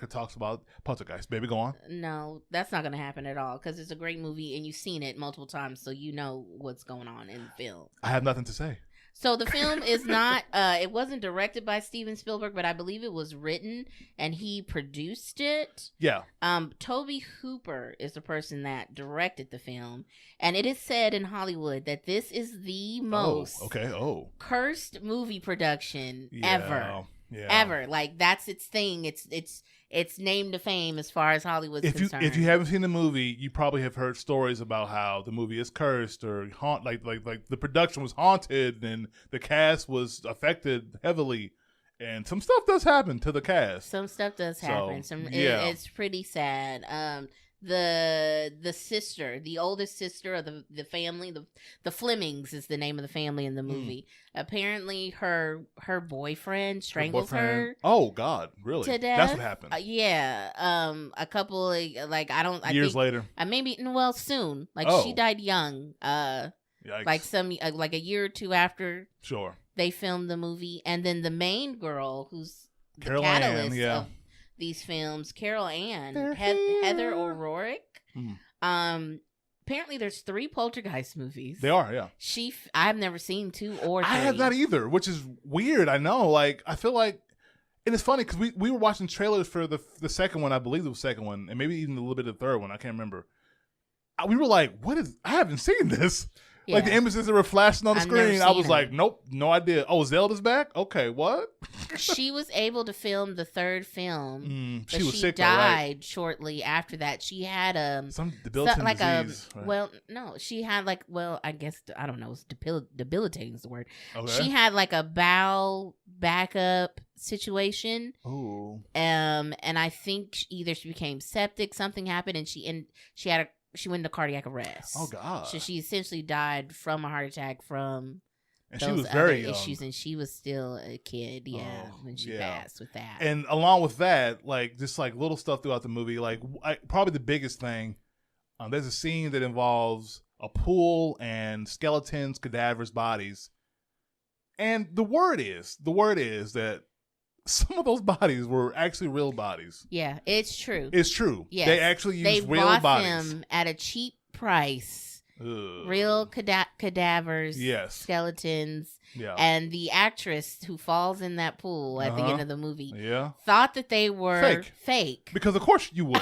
Speaker 1: talks about Poltergeist. Baby, go on.
Speaker 2: No, that's not going to happen at all because it's a great movie and you've seen it multiple times, so you know what's going on in the film.
Speaker 1: I have nothing to say.
Speaker 2: So the film is not, it wasn't directed by Steven Spielberg, but I believe it was written and he produced it.
Speaker 1: Yeah.
Speaker 2: Toby Hooper is the person that directed the film. And it is said in Hollywood that this is the most cursed movie production ever.
Speaker 1: Yeah.
Speaker 2: Ever. Like, that's its thing. It's name to fame as far as Hollywood's concerned.
Speaker 1: If you haven't seen the movie, you probably have heard stories about how the movie is cursed or like the production was haunted and the cast was affected heavily, and some stuff does happen to the cast.
Speaker 2: Some stuff does happen. It's pretty sad. The sister, the oldest sister of the family, the Flemings is the name of the family in the movie. Apparently, her boyfriend strangled her.
Speaker 1: Oh God, really?
Speaker 2: To death.
Speaker 1: That's what happened.
Speaker 2: Yeah. A couple of
Speaker 1: years later.
Speaker 2: Maybe soon. She died young.
Speaker 1: Yikes.
Speaker 2: Like a year or two after.
Speaker 1: Sure.
Speaker 2: They filmed the movie, and then the main girl, who's the
Speaker 1: Carol
Speaker 2: catalyst
Speaker 1: Ann,
Speaker 2: of these films, Carol Ann, Heather O'Rourke. Apparently there's 3 Poltergeist movies.
Speaker 1: They are, yeah.
Speaker 2: I've never seen 2 or 3.
Speaker 1: I have not either, which is weird. I know. Like, I feel like, and it's funny because we were watching trailers for the second one. I believe it was the second one, and maybe even a little bit of the third one. I can't remember. We were like, I haven't seen this. Yeah. Like the images that were flashing on the screen, I was like, nope, no idea. Oh, Zelda's back? Okay, what?
Speaker 2: She was able to film the third film.
Speaker 1: She was sick,
Speaker 2: died shortly after that. She had
Speaker 1: some debilitating disease.
Speaker 2: She had I guess I don't know. It's debilitating is the word.
Speaker 1: Okay.
Speaker 2: She had like a bowel backup situation.
Speaker 1: Oh.
Speaker 2: And I think either she became septic, something happened, and she went into cardiac arrest.
Speaker 1: Oh God!
Speaker 2: So she essentially died from a heart attack from
Speaker 1: she was very young.
Speaker 2: issues, and she was still a kid. When she passed with that.
Speaker 1: And along with that, just little stuff throughout the movie, probably the biggest thing. There's a scene that involves a pool and skeletons, cadavers, bodies, and the word is that some of those bodies were actually real bodies.
Speaker 2: Yeah, it's true.
Speaker 1: It's true.
Speaker 2: Yes.
Speaker 1: They actually used real
Speaker 2: bought
Speaker 1: bodies.
Speaker 2: them at a cheap price.
Speaker 1: Ugh.
Speaker 2: Real cadavers,
Speaker 1: yes.
Speaker 2: Skeletons.
Speaker 1: Yeah.
Speaker 2: And the actress who falls in that pool at the end of the movie thought that they were fake.
Speaker 1: Because of course you would.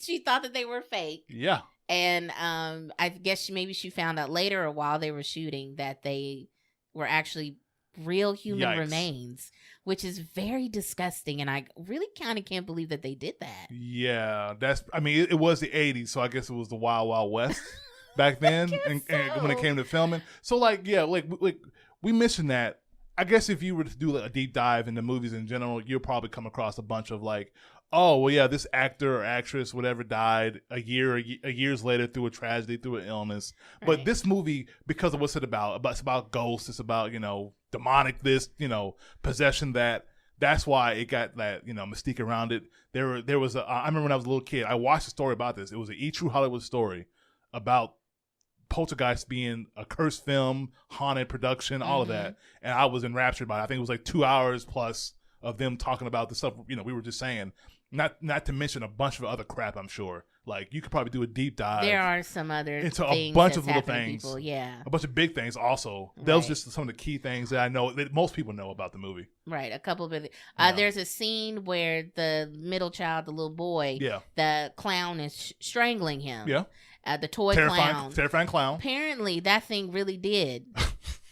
Speaker 2: She thought that they were fake.
Speaker 1: Yeah.
Speaker 2: And I guess she found out later or while they were shooting that they were actually real human remains, which is very disgusting, and I really kind of can't believe that they did that.
Speaker 1: Yeah, it was the 80s, so I guess it was the Wild Wild West back then, and when it came to filming. So we mentioned that. I guess if you were to do a deep dive into movies in general, you'll probably come across a bunch of this actor or actress, whatever, died a years later through a tragedy, through an illness. Right. But this movie, because of what's it about? It's about ghosts. It's about, demonic this, possession that. That's why it got that, mystique around it. There was I remember when I was a little kid, I watched a story about this. It was an E! True Hollywood story about Poltergeist being a cursed film, haunted production, all of that. And I was enraptured by it. I think it was 2 hours plus of them talking about the stuff, we were just saying. Not to mention a bunch of other crap, I'm sure. You could probably do a deep dive.
Speaker 2: There are some other
Speaker 1: into
Speaker 2: things
Speaker 1: a bunch of little things.
Speaker 2: People, yeah.
Speaker 1: A bunch of big things also. Right. Those are just some of the key things that I know that most people know about the movie.
Speaker 2: Right. A couple of there's a scene where the middle child, the little boy, the clown is strangling him.
Speaker 1: Yeah.
Speaker 2: The toy clown.
Speaker 1: Terrifying clown.
Speaker 2: Apparently that thing really did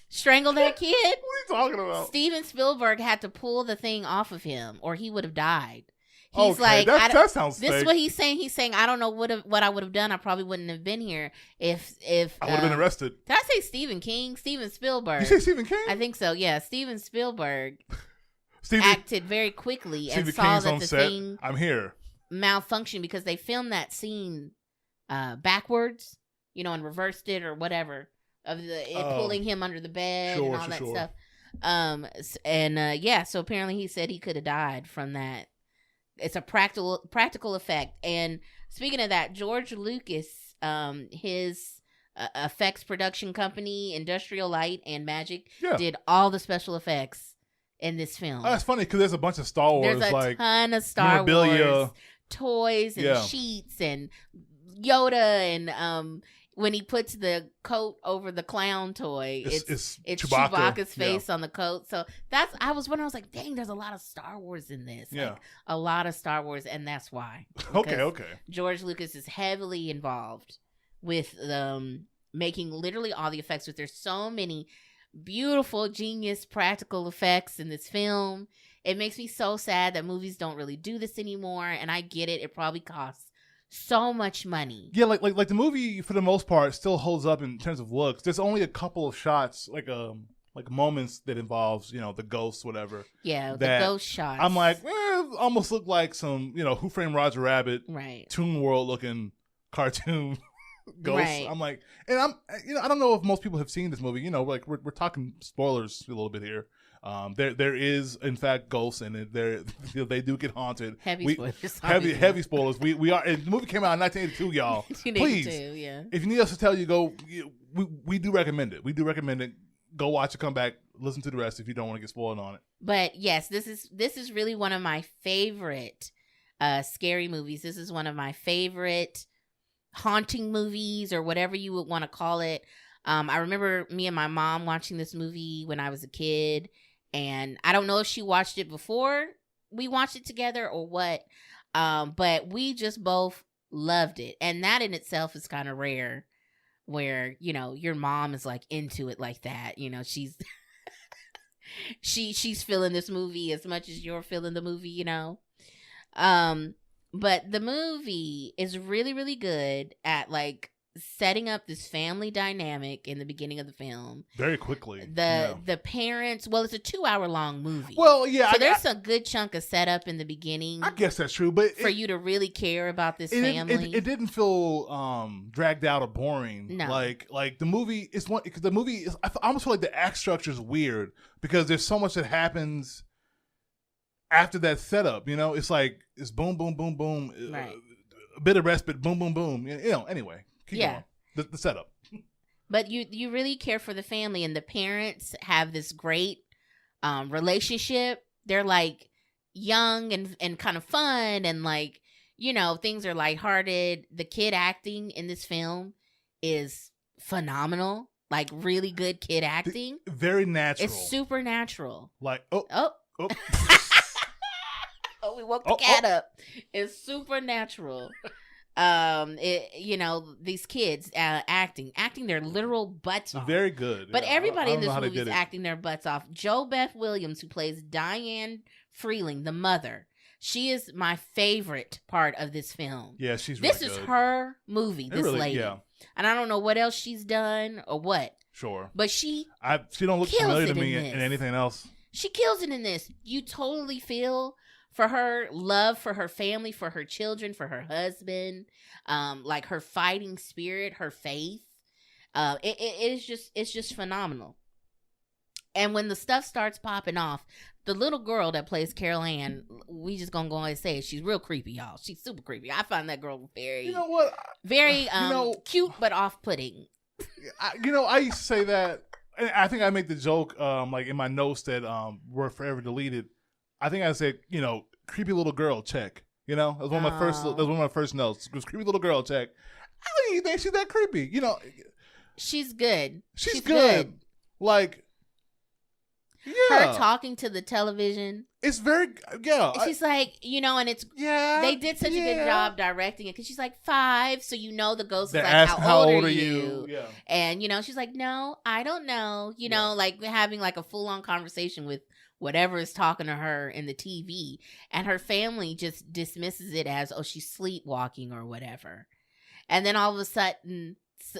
Speaker 2: strangle that kid.
Speaker 1: What are you talking about?
Speaker 2: Steven Spielberg had to pull the thing off of him or he would have died.
Speaker 1: He's that sounds fake.
Speaker 2: This is what he's saying. He's saying, I don't know what I would have done. I probably wouldn't have been here if
Speaker 1: I would have been arrested.
Speaker 2: Did I say Stephen King? Steven Spielberg.
Speaker 1: You say Stephen King?
Speaker 2: I think so. Yeah, Steven Spielberg acted very quickly and saw that the thing
Speaker 1: I'm here
Speaker 2: malfunctioned because they filmed that scene backwards, and reversed it or whatever of pulling him under the bed and all that stuff. So apparently he said he could have died from that. It's a practical effect. And speaking of that, George Lucas, his effects production company, Industrial Light and Magic, did all the special effects in this film.
Speaker 1: Oh, that's funny because there's a bunch of Star Wars.
Speaker 2: There's a ton of Star Wars toys and sheets and Yoda and when he puts the coat over the clown toy, it's
Speaker 1: Chewbacca's
Speaker 2: face on the coat. So I was like, dang, there's a lot of Star Wars in this.
Speaker 1: Yeah.
Speaker 2: Like, a lot of Star Wars, and that's why.
Speaker 1: Okay.
Speaker 2: George Lucas is heavily involved with making literally all the effects. There's so many beautiful, genius, practical effects in this film. It makes me so sad that movies don't really do this anymore, and I get it. It probably costs so much money.
Speaker 1: Yeah, like the movie for the most part still holds up in terms of looks. There's only a couple of shots, like moments that involves, the ghosts, whatever.
Speaker 2: Yeah, the ghost shots.
Speaker 1: I'm like, almost look like some, Who Framed Roger Rabbit,
Speaker 2: right?
Speaker 1: Toon World looking cartoon ghosts.
Speaker 2: Right.
Speaker 1: I'm like, and I don't know if most people have seen this movie. Like we're talking spoilers a little bit here. There is in fact ghosts in it. They do get haunted.
Speaker 2: Heavy spoilers.
Speaker 1: Heavy spoilers. We are. The movie came out in 1982, y'all.
Speaker 2: 1982,
Speaker 1: please,
Speaker 2: yeah.
Speaker 1: If you need us to tell you, we do recommend it. We do recommend it. Go watch it. Come back. Listen to the rest if you don't want to get spoiled on it.
Speaker 2: But yes, this is really one of my favorite scary movies. This is one of my favorite haunting movies, or whatever you would want to call it. I remember me and my mom watching this movie when I was a kid, and I don't know if she watched it before we watched it together or what, but we just both loved it. And that in itself is kind of rare, where, your mom is like into it like that. She's she's feeling this movie as much as you're feeling the movie, But the movie is really, really good at like setting up this family dynamic in the beginning of the film.
Speaker 1: Very quickly.
Speaker 2: The parents, well, it's a 2-hour long movie.
Speaker 1: Well, yeah.
Speaker 2: So there's a good chunk of setup in the beginning.
Speaker 1: I guess that's true, but
Speaker 2: for you to really care about this family.
Speaker 1: It didn't feel dragged out or boring.
Speaker 2: No.
Speaker 1: Like the movie is one, because the movie is, I almost feel like the act structure is weird because there's so much that happens after that setup. It's like it's boom, boom, boom, boom.
Speaker 2: Right.
Speaker 1: A bit of respite, boom, boom, boom. Anyway. Keep going. The setup.
Speaker 2: But you really care for the family, and the parents have this great relationship. They're like young and kind of fun, and like, things are lighthearted. The kid acting in this film is phenomenal. Like really good kid acting.
Speaker 1: Very natural.
Speaker 2: It's super natural.
Speaker 1: Like
Speaker 2: oh. Oh, we woke the cat up. It's super natural. These kids acting their literal butts off.
Speaker 1: Very good.
Speaker 2: But everybody in this movie is acting their butts off. Jo Beth Williams, who plays Diane Freeling, the mother, she is my favorite part of this film.
Speaker 1: Yeah, she's really
Speaker 2: This is
Speaker 1: good.
Speaker 2: her movie, this
Speaker 1: really,
Speaker 2: lady.
Speaker 1: yeah.
Speaker 2: And I don't know what else she's done or what.
Speaker 1: Sure.
Speaker 2: But she
Speaker 1: don't look
Speaker 2: kills
Speaker 1: familiar
Speaker 2: it
Speaker 1: to me
Speaker 2: in
Speaker 1: in
Speaker 2: this.
Speaker 1: anything else.
Speaker 2: She kills it in this. You totally feel for her love for her family, for her children, for her husband, like her fighting spirit, her faith. It's just phenomenal. And when the stuff starts popping off, the little girl that plays Carol Ann, we just gonna go and say it, she's real creepy, y'all. She's super creepy. I find that girl very,
Speaker 1: You know what?
Speaker 2: very cute but off-putting.
Speaker 1: I used to say that, and I think I make the joke, like in my notes that were forever deleted. I think I said, creepy little girl, check. That was one of my first. That was one of my first notes. It was creepy little girl, check. I don't even think she's that creepy.
Speaker 2: She's good.
Speaker 1: She's good. Like, yeah,
Speaker 2: her talking to the television.
Speaker 1: It's very, yeah.
Speaker 2: She's like, and it's,
Speaker 1: yeah.
Speaker 2: they did such a good job directing it because she's like 5, so the ghost is like,
Speaker 1: how old are you?
Speaker 2: Yeah. And she's like, no, I don't know. Like having like a full on conversation with whatever is talking to her in the TV, and her family just dismisses it as, oh, she's sleepwalking or whatever. And then all of a sudden,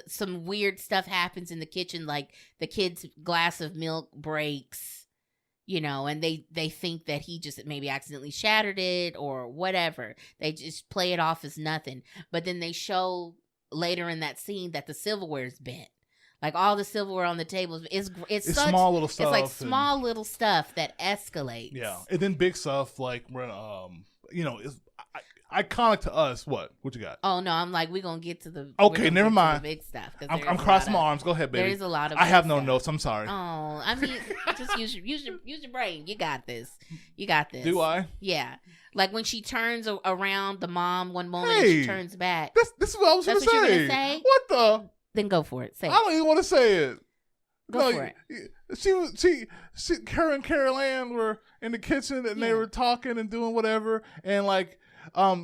Speaker 2: some weird stuff happens in the kitchen, like the kid's glass of milk breaks. And they think that he just maybe accidentally shattered it or whatever. They just play it off as nothing. But then they show later in that scene that the silverware is bent. Like all the silverware on the tables, it's such,
Speaker 1: small little stuff.
Speaker 2: It's like small little stuff that escalates.
Speaker 1: Yeah, and then big stuff like when it's iconic to us. What you got?
Speaker 2: Oh no, I'm like, we're gonna get to the
Speaker 1: never mind.
Speaker 2: The big stuff.
Speaker 1: I'm crossing my arms. Go ahead, baby.
Speaker 2: There is a lot of.
Speaker 1: I have no
Speaker 2: stuff.
Speaker 1: notes. I'm sorry.
Speaker 2: Oh, I mean, just use your brain. You got this. You got this.
Speaker 1: Do I?
Speaker 2: Yeah. Like when she turns around the mom one moment, and she turns back.
Speaker 1: This is what I was going to say.
Speaker 2: What you were gonna say?
Speaker 1: What the?
Speaker 2: Then go for it. Say
Speaker 1: I
Speaker 2: it.
Speaker 1: don't even want to say it.
Speaker 2: Go for it.
Speaker 1: Her and Carol Ann were in the kitchen and they were talking and doing whatever, and like,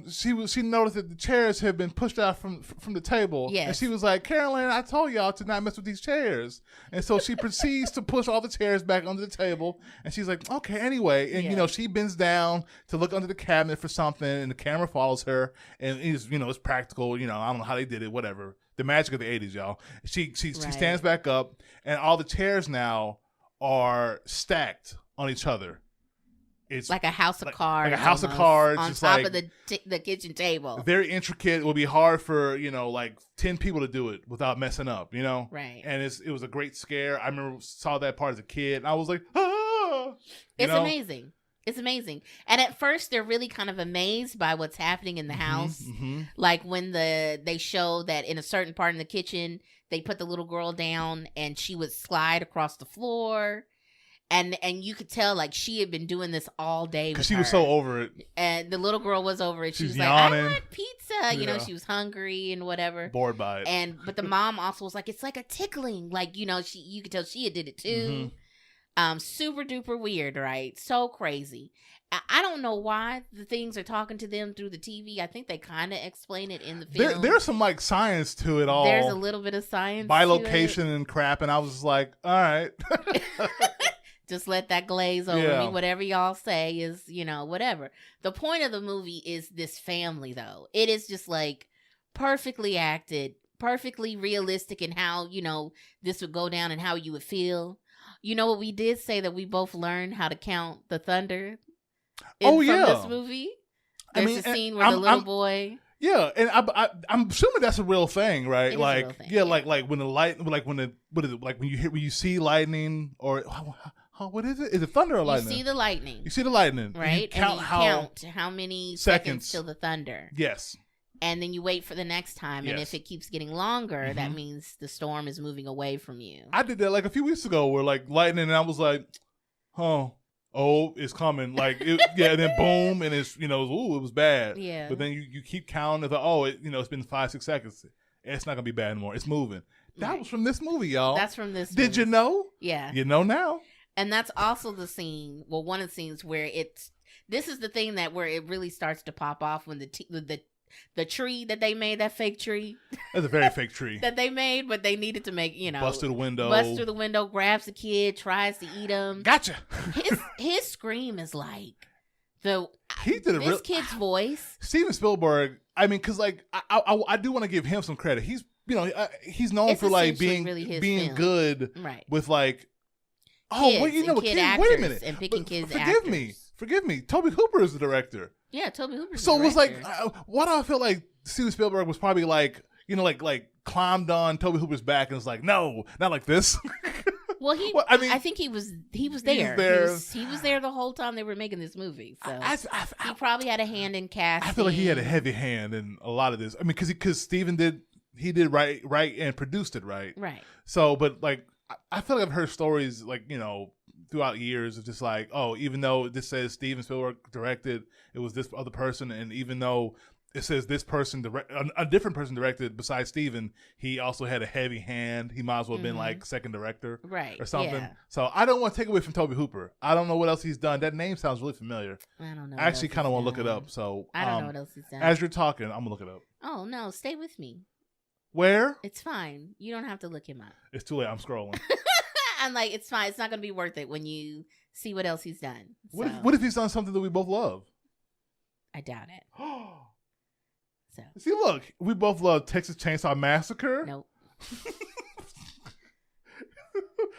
Speaker 1: she noticed that the chairs had been pushed out from the table.
Speaker 2: Yes.
Speaker 1: And she was like, Carol Ann, I told y'all to not mess with these chairs. And so she proceeds to push all the chairs back under the table, and she's like, okay, anyway. And you know, she bends down to look under the cabinet for something, and the camera follows her, and it's practical. You know, I don't know how they did it. Whatever. The magic of the 80s, y'all. She stands back up, and all the chairs now are stacked on each other. It's
Speaker 2: like a house of cards.
Speaker 1: Like a house of cards.
Speaker 2: On
Speaker 1: just
Speaker 2: top
Speaker 1: like,
Speaker 2: of the kitchen table.
Speaker 1: Very intricate. It would be hard for, like 10 people to do it without messing up,
Speaker 2: Right.
Speaker 1: And it was a great scare. I remember saw that part as a kid, and I was like, ah!
Speaker 2: It's amazing. It's amazing. And at first, they're really kind of amazed by what's happening in the house.
Speaker 1: Mm-hmm.
Speaker 2: Like when they show that in a certain part in the kitchen, they put the little girl down and she would slide across the floor. And you could tell like she had been doing this all day
Speaker 1: because she was so over it.
Speaker 2: And the little girl was over it. She was like,
Speaker 1: yawning.
Speaker 2: I want pizza. You know, she was hungry and whatever.
Speaker 1: Bored by it.
Speaker 2: But the mom also was like, it's like a tickling. Like, you could tell she did it too.
Speaker 1: Mm-hmm.
Speaker 2: Super duper weird, right? So crazy. I don't know why the things are talking to them through the TV. I think they kind of explain it in the film.
Speaker 1: There's some like science to it all.
Speaker 2: There's a little bit of science
Speaker 1: by location and crap, and I was just like, all right.
Speaker 2: Just let that glaze over me. Whatever y'all say is, whatever. The point of the movie is this family, though. It is just like perfectly acted, perfectly realistic in how, this would go down and how you would feel. You know what we did say that we both learned how to count the thunder from this movie? There's a scene where the little boy...
Speaker 1: Yeah, and I'm assuming that's a real thing, right?
Speaker 2: It
Speaker 1: like,
Speaker 2: is a real thing,
Speaker 1: yeah, like when the light, like when you see lightning, or what is it? Is it thunder or lightning?
Speaker 2: You see the lightning.
Speaker 1: You see the lightning,
Speaker 2: right?
Speaker 1: You count
Speaker 2: how many seconds till the thunder.
Speaker 1: Yes.
Speaker 2: And then you wait for the next time, and if it keeps getting longer, that means the storm is moving away from you.
Speaker 1: I did that like a few weeks ago, where like lightning, and I was like, it's coming. Like, and then boom, and it's, it was bad.
Speaker 2: Yeah.
Speaker 1: But then you keep counting. It's like, it's been 5-6 seconds. It's not going to be bad anymore. It's moving. That was from this movie, y'all.
Speaker 2: That's from this
Speaker 1: movie. Did you know?
Speaker 2: Yeah.
Speaker 1: You know now.
Speaker 2: And that's also the scene, one of the scenes where this is the thing where it really starts to pop off when the tree that they made, that fake tree.
Speaker 1: That's a very fake tree.
Speaker 2: that they made, but they needed to make,
Speaker 1: Bust through the
Speaker 2: window, grabs the kid, tries to eat him.
Speaker 1: Gotcha.
Speaker 2: His scream is like
Speaker 1: this
Speaker 2: kid's voice.
Speaker 1: Steven Spielberg, I mean, because like, I do want to give him some credit. He's, he's known for like being
Speaker 2: film.
Speaker 1: good with like,
Speaker 2: wait a
Speaker 1: minute.
Speaker 2: And picking kids
Speaker 1: Forgive me. Toby Hooper is the director.
Speaker 2: Yeah, Toby Hooper's
Speaker 1: so
Speaker 2: the
Speaker 1: it was
Speaker 2: director.
Speaker 1: like, why do I feel like Steven Spielberg was probably like, like climbed on Toby Hooper's back and was like, no, not like this.
Speaker 2: Well, I think he was there. He was there the whole time they were making this movie. So he probably had a hand in casting.
Speaker 1: I feel like he had a heavy hand in a lot of this. I mean, because Steven did write and produced it, right?
Speaker 2: Right.
Speaker 1: So, but like, I feel like I've heard stories like, throughout years of just like, even though this says Steven Spielberg directed, it was this other person, and even though it says this person a different person directed besides Steven, he also had a heavy hand. He might as well have been like second director,
Speaker 2: right,
Speaker 1: or something.
Speaker 2: Yeah.
Speaker 1: So I don't want to take away from Toby Hooper. I don't know what else he's done. That name sounds really familiar.
Speaker 2: I don't know.
Speaker 1: I actually kind of want to look it up. So
Speaker 2: I don't know what else he's done.
Speaker 1: As you're talking, I'm gonna look it up.
Speaker 2: Oh no, stay with me.
Speaker 1: Where?
Speaker 2: It's fine. You don't have to look him up.
Speaker 1: It's too late. I'm scrolling.
Speaker 2: I'm like, it's fine. It's not going to be worth it when you see what else he's done.
Speaker 1: What if he's done something that we both love?
Speaker 2: I doubt it. So
Speaker 1: see, look, we both love Texas Chainsaw Massacre.
Speaker 2: Nope.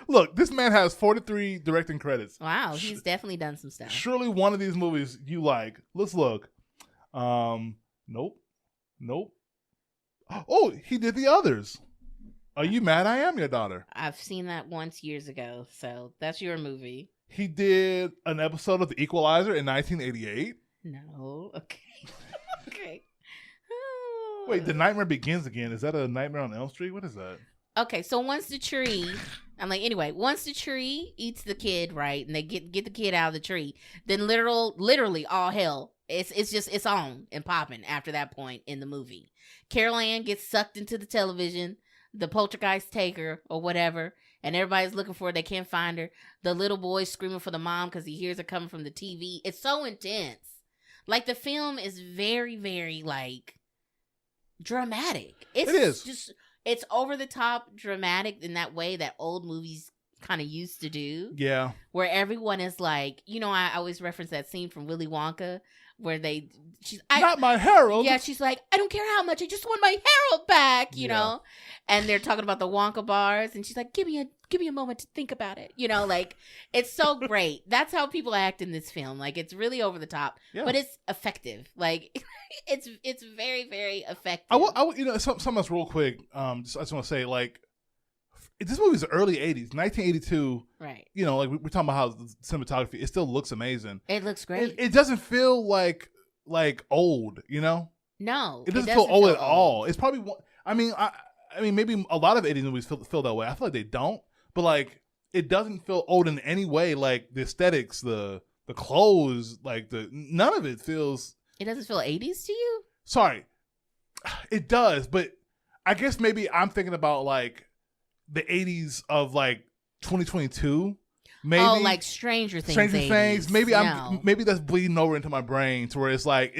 Speaker 1: Look, this man has 43 directing credits.
Speaker 2: Wow, he's definitely done some stuff.
Speaker 1: Surely one of these movies you like. Let's look. Nope. Oh, he did The Others. Are you mad I am your daughter?
Speaker 2: I've seen that once years ago, so that's your movie.
Speaker 1: He did an episode of The Equalizer in 1988.
Speaker 2: No, okay. Okay.
Speaker 1: Wait, The Nightmare Begins Again. Is that a Nightmare on Elm Street? What is that?
Speaker 2: Okay, so once the tree eats the kid, right, and they get the kid out of the tree, then literally all hell. It's on and popping after that point in the movie. Carol Ann gets sucked into the television. the poltergeist take her or whatever, and everybody's looking for her. They can't find her. The little boy's screaming for the mom because he hears her coming from the TV. It's so intense. Like, the film is very, very, like, dramatic.
Speaker 1: It is.
Speaker 2: Just, it's over the top dramatic in that way that old movies kind of used to do.
Speaker 1: Yeah.
Speaker 2: Where everyone is like, I always reference that scene from Willy Wonka where
Speaker 1: not my Harold.
Speaker 2: Yeah, she's like, I don't care how much, I just want my Harold back, you know? And they're talking about the Wonka bars, and she's like, give me a moment to think about it. Like, it's so great. That's how people act in this film. Like, it's really over the top, but it's effective. Like, it's very, very effective.
Speaker 1: Something else real quick. I just want to say, like, this movie's the early 80s, 1982.
Speaker 2: Right.
Speaker 1: Like we're talking about how the cinematography, it still looks amazing.
Speaker 2: It looks great.
Speaker 1: It doesn't feel like old,
Speaker 2: No.
Speaker 1: It doesn't feel old at all. It's probably, I mean, maybe a lot of 80s movies feel that way. I feel like they don't, but like, it doesn't feel old in any way. Like, the aesthetics, the clothes, like, none of it feels.
Speaker 2: It doesn't feel 80s to you?
Speaker 1: Sorry. It does, but I guess maybe I'm thinking about, like, the 80s of, like, 2022. Maybe.
Speaker 2: Oh, like Stranger Things.
Speaker 1: Maybe maybe that's bleeding over into my brain to where it's like,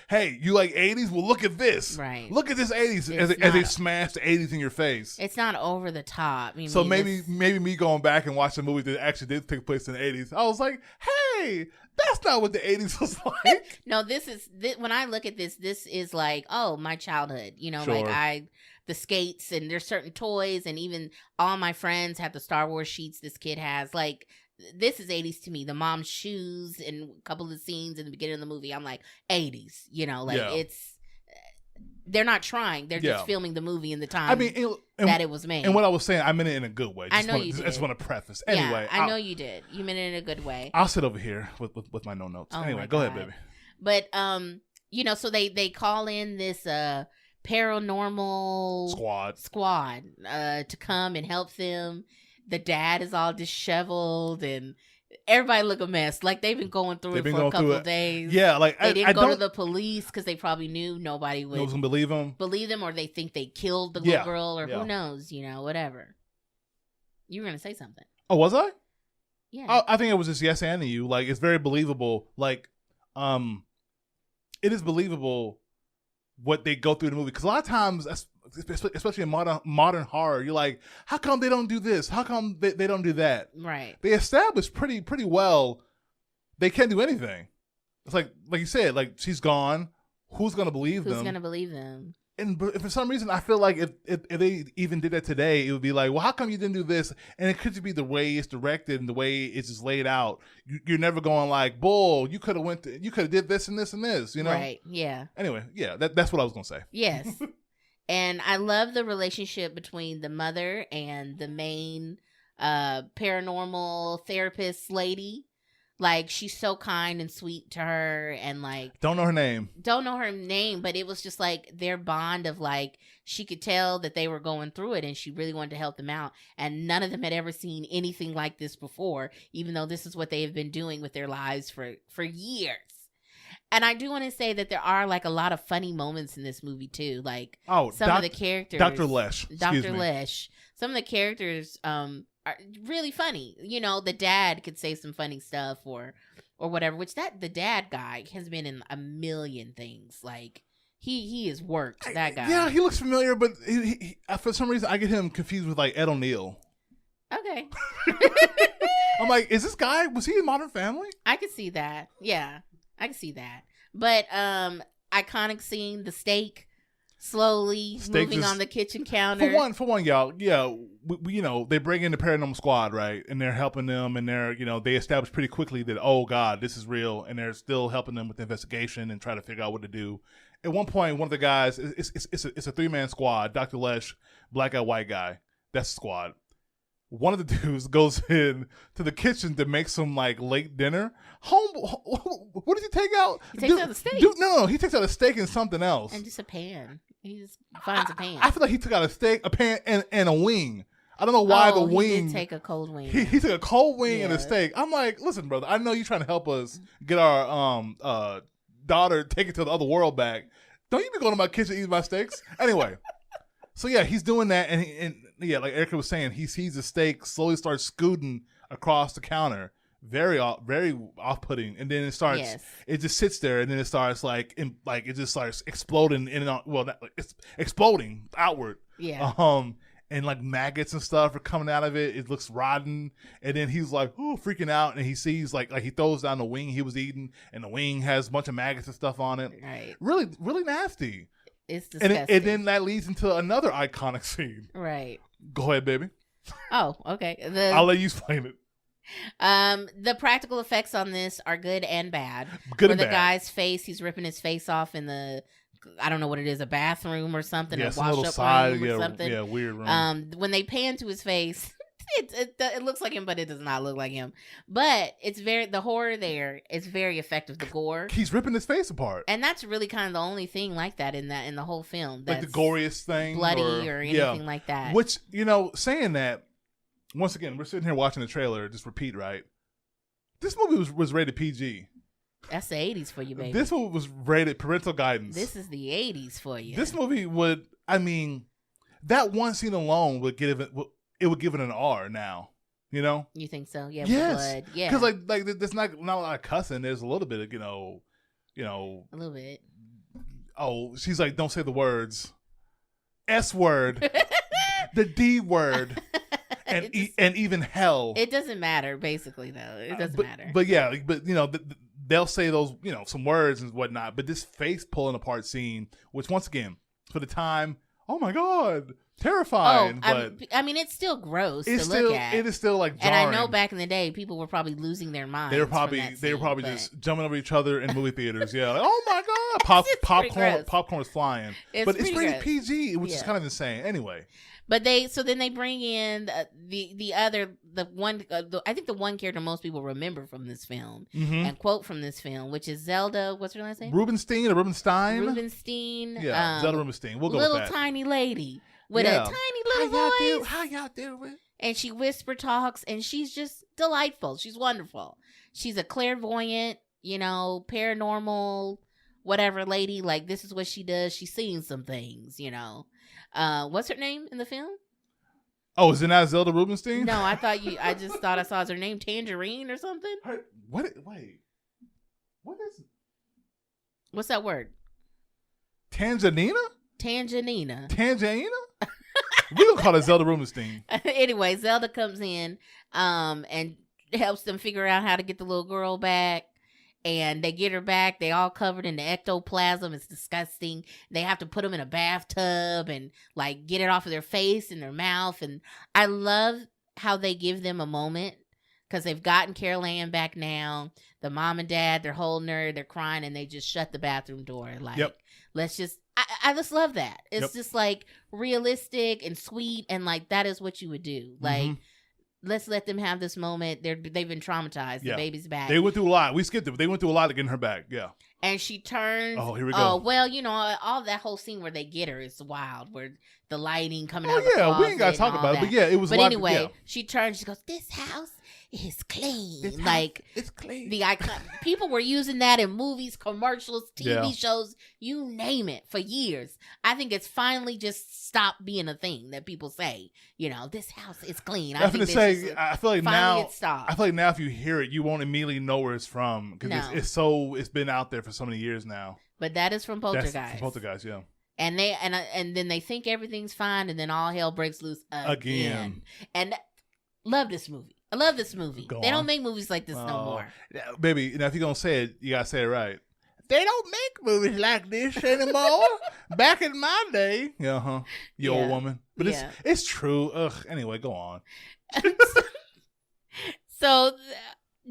Speaker 1: hey, you like 80s? Well, look at this.
Speaker 2: Right.
Speaker 1: Look at this 80s as they smash the 80s in your face.
Speaker 2: It's not over the top.
Speaker 1: So maybe me going back and watching a movie that actually did take place in the 80s, I was like, hey, that's not what the 80s was like.
Speaker 2: No, when I look at this is like, oh, my childhood.
Speaker 1: Sure.
Speaker 2: Like the skates, and there's certain toys, and even all my friends have the Star Wars sheets this kid has. Like, this is 80s to me. The mom's shoes and a couple of the scenes in the beginning of the movie, I'm like, 80s. It's, they're not trying. They're just filming the movie in the time that it was made.
Speaker 1: And what I was saying, I meant it in a good way.
Speaker 2: I know you did.
Speaker 1: I just want to preface. Anyway.
Speaker 2: Yeah, I know you did. You meant it in a good way.
Speaker 1: I'll sit over here with my no notes.
Speaker 2: Oh,
Speaker 1: anyway, go ahead, baby.
Speaker 2: But, so they call in this paranormal squad to come and help them. The dad is all disheveled, and everybody look a mess. Like, they've been going through it for a couple of days.
Speaker 1: Yeah, like
Speaker 2: they didn't go to the police because they probably knew nobody would
Speaker 1: believe them,
Speaker 2: or they think they killed the little girl, or who knows, whatever. You were gonna say something.
Speaker 1: Oh, was I?
Speaker 2: Yeah.
Speaker 1: I think it was just yes and you. Like, it's very believable. Like, it is believable what they go through in the movie, because a lot of times, especially in modern horror, you're like, how come they don't do this? How come they don't do that?
Speaker 2: Right.
Speaker 1: They establish pretty well they can't do anything. It's like you said, like, she's gone. Who's gonna believe them?
Speaker 2: Who's gonna believe them?
Speaker 1: And for some reason, I feel like if they even did that today, it would be like, well, how come you didn't do this? And it could just be the way it's directed and the way it's just laid out. You're never going like, bull, you could have did this and this and this,
Speaker 2: Right, yeah.
Speaker 1: Anyway, yeah, that's what I was going to say.
Speaker 2: Yes. And I love the relationship between the mother and the main paranormal therapist lady. Like, she's so kind and sweet to her, and like,
Speaker 1: don't know her name,
Speaker 2: but it was just like their bond of, like, she could tell that they were going through it and she really wanted to help them out, and none of them had ever seen anything like this before, even though this is what they have been doing with their lives for years. And I do want to say that there are, like, a lot of funny moments in this movie too, like, some of the characters,
Speaker 1: Dr. Lesh,
Speaker 2: some of the characters are really funny. The dad could say some funny stuff or whatever, which the dad guy has been in a million things. Like, he has worked, that guy.
Speaker 1: Yeah, he looks familiar, but he for some reason I get him confused with, like, Ed O'Neill.
Speaker 2: Okay.
Speaker 1: I'm like, is this guy, was he in Modern Family?
Speaker 2: I could see that. Yeah, I could see that. But iconic scene, the steak slowly moving on the kitchen counter.
Speaker 1: For one, y'all, yeah, we they bring in the paranormal squad, right, and they're helping them, and they're they establish pretty quickly that, oh God, this is real, and they're still helping them with the investigation and trying to figure out what to do. At one point, one of the guys, it's a 3-man squad: Dr. Lesh, black guy, white guy. That's the squad. One of the dudes goes in to the kitchen to make some, like, late dinner. What did he take out?
Speaker 2: He takes out a steak.
Speaker 1: No, he takes out a steak and something else.
Speaker 2: And just a pan. He just finds a pan.
Speaker 1: I feel like he took out a steak, a pan, and a wing. I don't know why the wing.
Speaker 2: He did take a cold wing.
Speaker 1: He took a cold wing and a steak. I'm like, listen, brother, I know you're trying to help us get our daughter taken to the other world back. Don't you be going to my kitchen eating my steaks? Anyway, So yeah, he's doing that, and yeah, like Erica was saying, he sees the steak slowly starts scooting across the counter, very off-putting, and then it starts.
Speaker 2: Yes.
Speaker 1: It just sits there, and then it starts it just starts exploding in and out. Well, it's exploding outward.
Speaker 2: Yeah.
Speaker 1: And like maggots and stuff are coming out of it. It looks rotten, and then he's like, "Ooh," freaking out, and he sees like he throws down the wing he was eating, and the wing has a bunch of maggots and stuff on it.
Speaker 2: Right.
Speaker 1: Really, really nasty.
Speaker 2: It's disgusting.
Speaker 1: And then that leads into another iconic scene.
Speaker 2: Right.
Speaker 1: Go ahead, baby.
Speaker 2: Oh, okay.
Speaker 1: I'll let you explain it.
Speaker 2: The practical effects on this are good and bad.
Speaker 1: Good
Speaker 2: Where
Speaker 1: and
Speaker 2: the
Speaker 1: bad.
Speaker 2: guy's face, he's ripping his face off in the, I don't know what it is, a bathroom or something,
Speaker 1: Yeah,
Speaker 2: a
Speaker 1: some little
Speaker 2: wash-up
Speaker 1: side,
Speaker 2: room or something.
Speaker 1: yeah, weird room.
Speaker 2: When they pan to his face, it looks like him, but it does not look like him. But it's the horror there is very effective. The gore,
Speaker 1: He's ripping his face apart.
Speaker 2: and that's really kind of the only thing like that in the whole film.
Speaker 1: Like the goriest thing,
Speaker 2: bloody or anything like that.
Speaker 1: Which, saying that, once again, we're sitting here watching the trailer. Just repeat, right? This movie was rated PG.
Speaker 2: That's the 80s for you, baby.
Speaker 1: This movie was rated parental guidance.
Speaker 2: This is the 80s for you.
Speaker 1: This movie that one scene alone would give it an R now.
Speaker 2: You think so? Yeah.
Speaker 1: Yes.
Speaker 2: Blood. Yeah.
Speaker 1: Because like there's not a lot of cussing. There's a little bit of
Speaker 2: a little bit.
Speaker 1: Oh, she's like, don't say the words. S word, the D word, and even hell.
Speaker 2: It doesn't matter, basically, though. It doesn't matter.
Speaker 1: But yeah, they'll say those, some words and whatnot. But this face pulling apart scene, which once again, for the time, oh my god, terrifying.
Speaker 2: It's still gross to
Speaker 1: look
Speaker 2: look at.
Speaker 1: It is still like jarring.
Speaker 2: And I know back in the day, people were probably losing their minds.
Speaker 1: They were probably just jumping over each other in movie theaters. Yeah, like, oh my god, popcorn is flying. But it's rated PG, which is kind of insane. Anyway.
Speaker 2: But then they bring in the one character most people remember from this film and quote from this film, which is Zelda. What's her last name?
Speaker 1: Rubinstein or Rubenstein?
Speaker 2: Rubenstein.
Speaker 1: Yeah, Zelda Rubenstein. We'll go with that.
Speaker 2: Little tiny lady with a tiny little voice.
Speaker 1: How y'all doing?
Speaker 2: And she whisper talks, and she's just delightful. She's wonderful. She's a clairvoyant, paranormal, whatever lady. Like, this is what she does. She's seen some things, What's her name in the film?
Speaker 1: Oh, is it not Zelda Rubinstein?
Speaker 2: No, I just thought I saw her name Tangerine or something.
Speaker 1: Wait. What is it?
Speaker 2: What's that word?
Speaker 1: Tanjanina?
Speaker 2: Tanjanina.
Speaker 1: We gonna call it Zelda Rubinstein.
Speaker 2: Anyway, Zelda comes in and helps them figure out how to get the little girl back. And they get her back. They all covered in the ectoplasm. It's disgusting. They have to put them in a bathtub and like get it off of their face and their mouth. And I love how they give them a moment because they've gotten Carol Ann back now. The mom and dad, they're holding her, they're crying, and they just shut the bathroom door. Like, let's just. I just love that. It's just like realistic and sweet, and like that is what you would do. Like. Let's let them have this moment. They've been traumatized. The baby's back.
Speaker 1: They went through a lot. We skipped it. They went through a lot to get her back. Yeah.
Speaker 2: And she turns.
Speaker 1: Oh, here we go.
Speaker 2: Oh, well, all that whole scene where they get her is wild. Where the lighting coming out of the
Speaker 1: closet.
Speaker 2: Yeah,
Speaker 1: we ain't got to talk about it. But yeah, it was.
Speaker 2: But anyway, she turns. She goes, "This house is clean."
Speaker 1: It's clean.
Speaker 2: The icon. People were using that in movies, commercials, TV shows, you name it, for years. I think it's finally just stopped being a thing that people say. This house is clean.
Speaker 1: I feel like now.
Speaker 2: It stopped.
Speaker 1: I feel like now, if you hear it, you won't immediately know where it's from because it's been out there for so many years now.
Speaker 2: But that is from Poltergeist.
Speaker 1: That's from Poltergeist, yeah.
Speaker 2: And then they think everything's fine, and then all hell breaks loose again. And love this movie. I love this movie. They don't make movies like this no more.
Speaker 1: Baby, if you're going to say it, you got to say it right. They don't make movies like this anymore. Back in my day. You old woman. But it's true. Ugh. Anyway, go on.
Speaker 2: So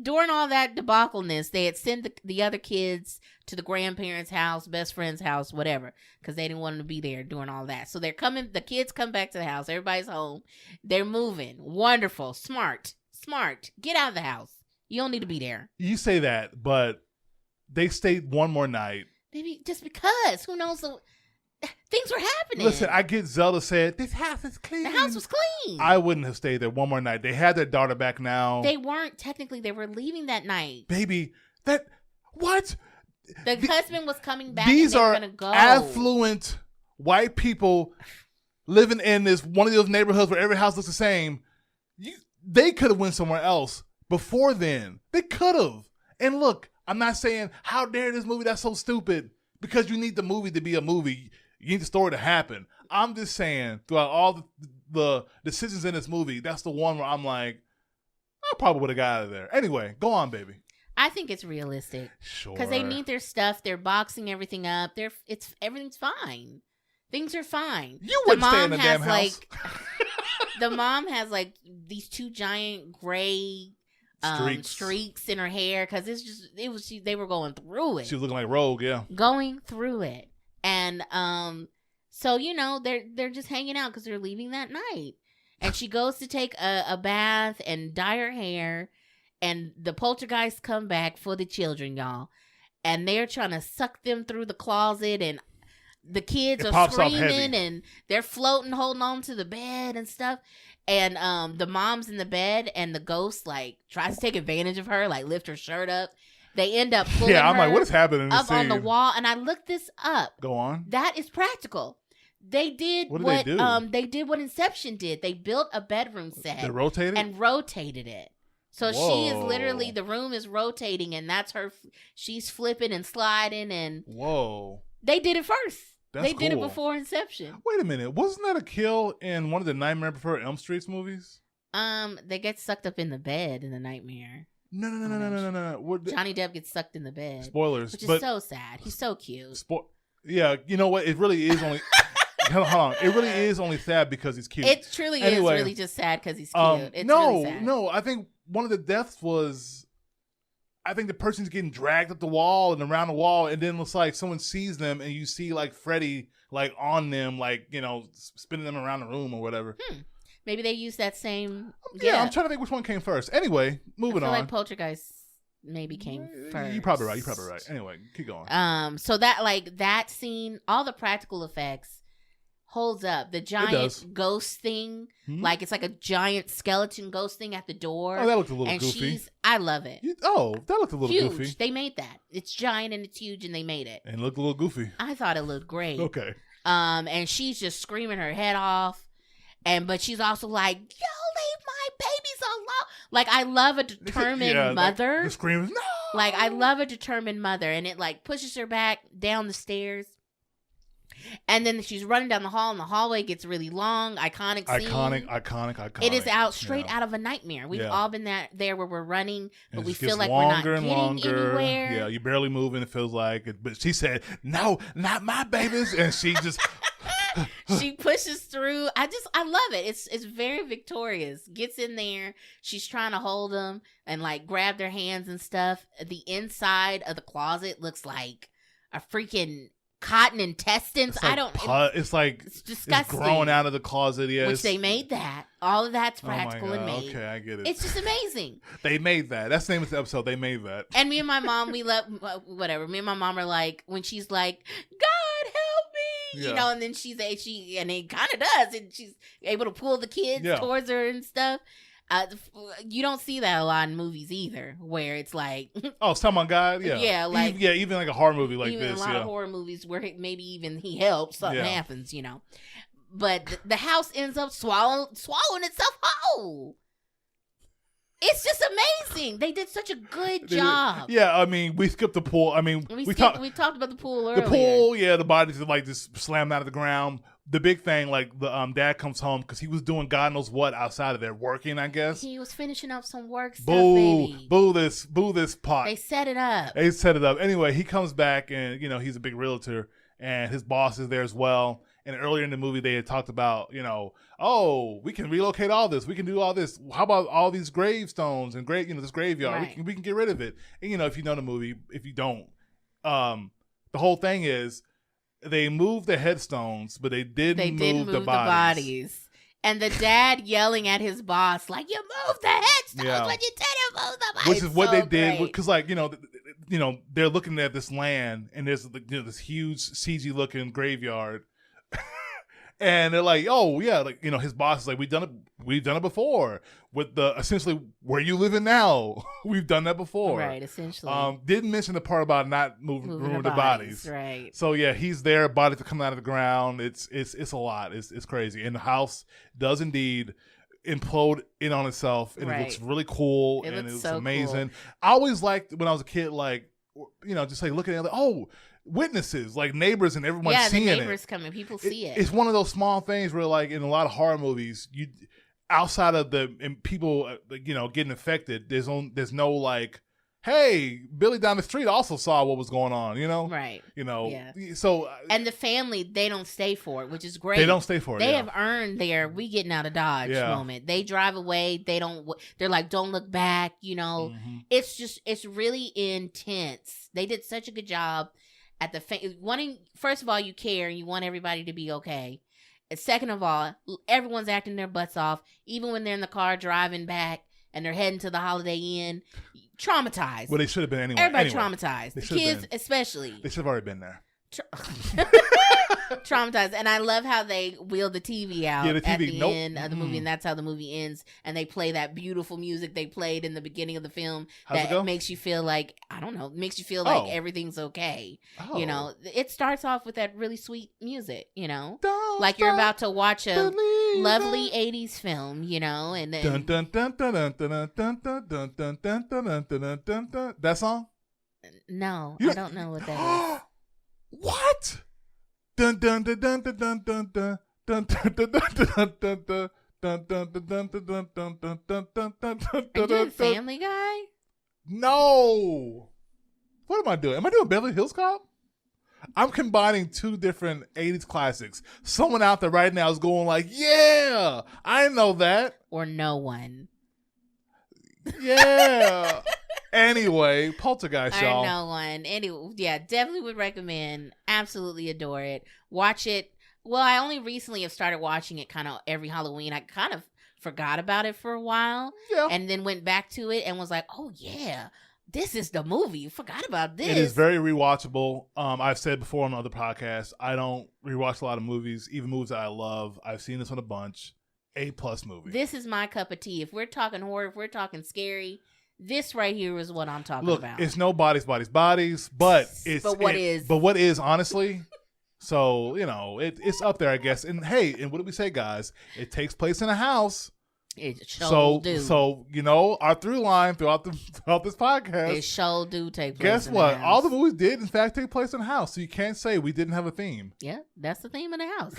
Speaker 2: during all that debacleness, they had sent the other kids to the grandparents' house, best friend's house, whatever, because they didn't want them to be there doing all that. So they're coming. The kids come back to the house. Everybody's home. They're moving. Wonderful. Smart. Get out of the house. You don't need to be there.
Speaker 1: You say that, but they stayed one more night.
Speaker 2: Maybe just because. Who knows? Things were happening.
Speaker 1: Listen, I get Zelda said, this house is clean.
Speaker 2: The house was clean.
Speaker 1: I wouldn't have stayed there one more night. They had their daughter back now.
Speaker 2: They weren't. Technically, they were leaving that night.
Speaker 1: Baby, what?
Speaker 2: The husband was coming back.
Speaker 1: These
Speaker 2: and they
Speaker 1: are
Speaker 2: were gonna go.
Speaker 1: affluent white people living in this one of those neighborhoods where every house looks the same. They could have went somewhere else before then. They could have. And look, I'm not saying how dare this movie, that's so stupid, because you need the movie to be a movie. You need the story to happen. I'm just saying throughout all the decisions in this movie, that's the one where I'm like, I probably would have got out of there. Anyway, go on, baby.
Speaker 2: I think it's realistic.
Speaker 1: Sure.
Speaker 2: Because they need their stuff. They're boxing everything up. Everything's fine. Things are fine.
Speaker 1: You wouldn't stay in the damn house.
Speaker 2: The mom has like these 2 giant gray streaks in her hair because they were going through it.
Speaker 1: She was looking like Rogue, yeah.
Speaker 2: Going through it. And so they're just hanging out because they're leaving that night. And she goes to take a bath and dye her hair. And the poltergeists come back for the children, y'all. And they're trying to suck them through the closet. And the kids are screaming. And they're floating, holding on to the bed and stuff. And the mom's in the bed. And the ghost, like, tries to take advantage of her. Like, lift her shirt up. They end up pulling
Speaker 1: I'm
Speaker 2: her
Speaker 1: like, what is happening
Speaker 2: up on the wall. And I looked this up.
Speaker 1: Go on.
Speaker 2: That is practical. They did they did what Inception did. They built a bedroom set.
Speaker 1: They rotated?
Speaker 2: And rotated it. So
Speaker 1: Whoa.
Speaker 2: she is literally, the room is rotating, and that's her. She's flipping and sliding, and
Speaker 1: whoa,
Speaker 2: they did it first.
Speaker 1: That's
Speaker 2: they did it
Speaker 1: cool.
Speaker 2: before Inception.
Speaker 1: Wait a minute, wasn't that a kill in one of the Nightmare Before Elm Street's movies?
Speaker 2: They get sucked up in the bed in the nightmare.
Speaker 1: No.
Speaker 2: Johnny Depp gets sucked in the bed.
Speaker 1: Spoilers,
Speaker 2: which is so sad. He's so cute.
Speaker 1: Yeah, you know what? It really is only. Hold on. It really is only sad because he's cute.
Speaker 2: It truly is really just sad because he's cute. It's really sad.
Speaker 1: No. I think one of the deaths was, I think the person's getting dragged up the wall and around the wall, and then it's like someone sees them, and you see like Freddy like on them, like spinning them around the room or whatever.
Speaker 2: Maybe they use that same.
Speaker 1: Yeah, I'm trying to think which one came first. Anyway, moving on.
Speaker 2: Like Poltergeist maybe came first.
Speaker 1: You're probably right. Anyway, keep going.
Speaker 2: So that scene, all the practical effects holds up. The giant ghost thing, like it's like a giant skeleton ghost thing at the door.
Speaker 1: Oh, that looked a little goofy.
Speaker 2: I love it.
Speaker 1: That looked a little
Speaker 2: huge.
Speaker 1: goofy.
Speaker 2: They made that. It's giant and it's huge, and they made it.
Speaker 1: And it looked a little goofy.
Speaker 2: I thought it looked great.
Speaker 1: Okay.
Speaker 2: And she's just screaming her head off, but she's also like, "Yo, leave my babies alone!" Like, I love a determined mother.
Speaker 1: The screams, no.
Speaker 2: Like, I love a determined mother, and it like pushes her back down the stairs. And then she's running down the hall, and the hallway gets really long. Iconic scene.
Speaker 1: Iconic.
Speaker 2: It is straight out of A Nightmare. We've all been there where we're running, but we feel like we're not getting anywhere.
Speaker 1: Yeah, you're barely moving, it feels like. But she said, "No, not my babies," and she just
Speaker 2: she pushes through. I love it. It's very victorious. Gets in there. She's trying to hold them and like grab their hands and stuff. The inside of the closet looks like a freaking cotton intestines.
Speaker 1: It's like it's
Speaker 2: disgusting.
Speaker 1: It's growing out of the closet. Yeah,
Speaker 2: which they made that. All of that's practical and made.
Speaker 1: Okay, I get it.
Speaker 2: It's just amazing.
Speaker 1: They made that. That's the name of the episode. They made that.
Speaker 2: And me and my mom, we love whatever. Me and my mom are like, when she's like, "God help me," and then and it kind of does, and she's able to pull the kids towards her and stuff. You don't see that a lot in movies either, where it's like,
Speaker 1: oh, someone God,
Speaker 2: yeah, like
Speaker 1: even like a horror movie like
Speaker 2: even
Speaker 1: this,
Speaker 2: a lot of horror movies where maybe even he helps, something happens, But the house ends up swallowing itself whole. It's just amazing. They did such a good job.
Speaker 1: Yeah, I mean, we skipped the pool. I mean, we talked
Speaker 2: about the pool earlier.
Speaker 1: The pool, the bodies are like just slammed out of the ground. The big thing, like the dad comes home because he was doing God knows what outside of there, working, I guess.
Speaker 2: He was finishing up some work stuff, baby.
Speaker 1: Boo this pot.
Speaker 2: They set it up.
Speaker 1: Anyway, he comes back and, he's a big realtor and his boss is there as well. And earlier in the movie, they had talked about, oh, we can relocate all this. We can do all this. How about all these gravestones and this graveyard?
Speaker 2: Right.
Speaker 1: We can get rid of it. And, if you know the movie, if you don't, the whole thing is, they moved the headstones, but they didn't move the bodies.
Speaker 2: And the dad yelling at his boss, like, "You moved the headstones, but you didn't move the bodies."
Speaker 1: Which is what they did, because they're looking at this land, and there's this huge CG looking graveyard, And they're like, oh yeah, like, you know, his boss is like, we've done it before with the essentially where you living now. We've done that before.
Speaker 2: Right, essentially.
Speaker 1: Didn't mention the part about not moving the bodies.
Speaker 2: Right.
Speaker 1: So yeah, he's there, bodies are coming out of the ground. It's a lot. It's crazy. And the house does indeed implode in on itself, and it looks really cool, and it looks so amazing. Cool. I always liked when I was a kid, like, you know, just like looking at it, like, oh, witnesses, like neighbors, and everyone seeing it. Yeah, the neighbors
Speaker 2: coming, people see it.
Speaker 1: It's one of those small things where, like, in a lot of horror movies, you outside of the people, you know, getting affected, there's no like, hey, Billy down the street also saw what was going on, you know?
Speaker 2: Right.
Speaker 1: You know, so.
Speaker 2: And the family, they don't stay for it, which is great.
Speaker 1: They don't stay for it.
Speaker 2: They have earned their we getting out of Dodge moment. They drive away. They're like, don't look back, you know? Mm-hmm. It's really intense. They did such a good job at first of all, you care and you want everybody to be okay. And second of all, everyone's acting their butts off, even when they're in the car driving back and they're heading to the Holiday Inn. Traumatized.
Speaker 1: Well, they should have been anyway.
Speaker 2: Everybody traumatized. The kids especially.
Speaker 1: They should have already been there.
Speaker 2: Traumatized. And I love how they wheel the TV out at the end of the movie, and that's how the movie ends. And they play that beautiful music they played in the beginning of the film. That makes you feel like, I don't know, makes you feel like everything's okay. Oh. You know, it starts off with that really sweet music, you know, like you're about to watch a lovely 80s film, you know, and then
Speaker 1: that song?
Speaker 2: No, I don't know what that is.
Speaker 1: What? Dun dun dun dun dun dun dun dun dun dun dun dun.
Speaker 2: Are you doing Family Guy?
Speaker 1: No. What am I doing? Am I doing Beverly Hills Cop? I'm combining two different 80s classics. Someone out there right now is going like, yeah, I know that.
Speaker 2: Or no one.
Speaker 1: Yeah. Anyway, Poltergeist, y'all.
Speaker 2: I know one. Anyway, yeah, definitely would recommend. Absolutely adore it. Watch it. Well, I only recently have started watching it kind of every Halloween. I kind of forgot about it for a while. Yeah. And then went back to it and was like, oh, yeah, this is the movie. Forgot about this.
Speaker 1: It is very rewatchable. I've said before on other podcasts, I don't rewatch a lot of movies, even movies that I love. I've seen this one a bunch. A+ movie.
Speaker 2: This is my cup of tea. If we're talking horror, if we're talking scary, this right here is what I'm talking about.
Speaker 1: It's no bodies, but what is honestly? So, you know, it's up there, I guess. And hey, and what did we say, guys? It takes place in a house.
Speaker 2: It sure do.
Speaker 1: So, you know, our through line throughout this podcast.
Speaker 2: It sure do take place.
Speaker 1: Guess what? All the movies did, in fact, take place in a house. So you can't say we didn't have a theme.
Speaker 2: Yeah, that's the theme of the house.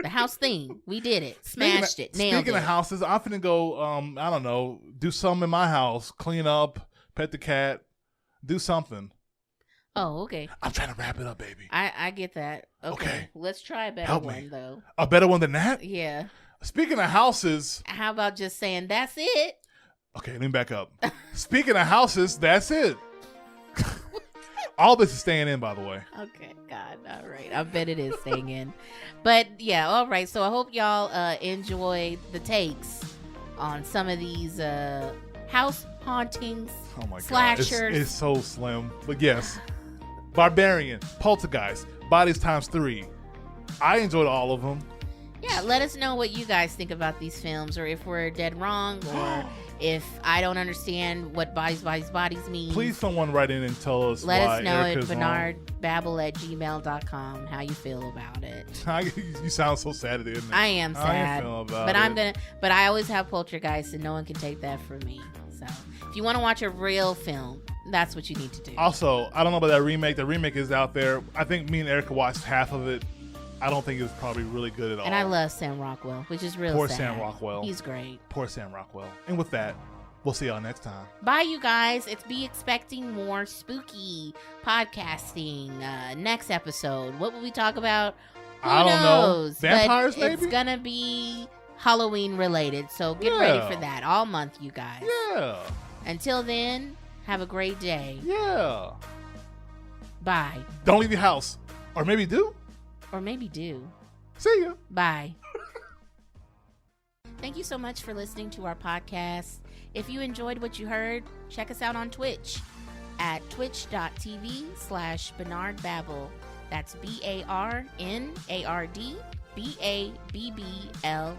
Speaker 2: The house theme. We did it. Smashed it. Nailed it.
Speaker 1: Speaking of houses, I'm finna go, I don't know, do something in my house. Clean up, pet the cat, do something.
Speaker 2: Oh, okay.
Speaker 1: I'm trying to wrap it up, baby.
Speaker 2: I get that. Okay. Let's try a better one, though.
Speaker 1: A better one than that?
Speaker 2: Yeah.
Speaker 1: Speaking of houses.
Speaker 2: How about just saying, that's it?
Speaker 1: Okay, let me back up. Speaking of houses, that's it. All this is staying in, by the way.
Speaker 2: Okay, God, all right. I bet it is staying in. But yeah, all right. So I hope y'all enjoy the takes on some of these house hauntings, slashers.
Speaker 1: It's so slim. But yes, Barbarian, Poltergeist, Bodies Times 3. I enjoyed all of them.
Speaker 2: Yeah, let us know what you guys think about these films, or if we're dead wrong, or if I don't understand what bodies means.
Speaker 1: Please someone write in and tell us
Speaker 2: Let
Speaker 1: why
Speaker 2: us know
Speaker 1: Erica's
Speaker 2: at bernardbabble@gmail.com how you feel about it.
Speaker 1: You sound so sad at the end.
Speaker 2: I am sad. But I always have Poltergeist, and no one can take that from me. So if you want to watch a real film, that's what you need to do.
Speaker 1: Also, I don't know about that remake. The remake is out there. I think me and Erica watched half of it. I don't think it was probably really good at all.
Speaker 2: And I love Sam Rockwell, which is real sad.
Speaker 1: Poor Sam Rockwell.
Speaker 2: He's great.
Speaker 1: Poor Sam Rockwell. And with that, we'll see y'all next time.
Speaker 2: Bye, you guys. Be expecting more spooky podcasting next episode. What will we talk about? Who knows?
Speaker 1: Know. Vampires,
Speaker 2: but
Speaker 1: maybe?
Speaker 2: It's going to be Halloween related, so get ready for that all month, you guys.
Speaker 1: Yeah.
Speaker 2: Until then, have a great day.
Speaker 1: Yeah.
Speaker 2: Bye.
Speaker 1: Don't leave your house. Or maybe do.
Speaker 2: Or maybe do.
Speaker 1: See ya.
Speaker 2: Bye. Thank you so much for listening to our podcast. If you enjoyed what you heard, check us out on Twitch at twitch.tv/BernardBabble. That's BARNARD. BABBLE.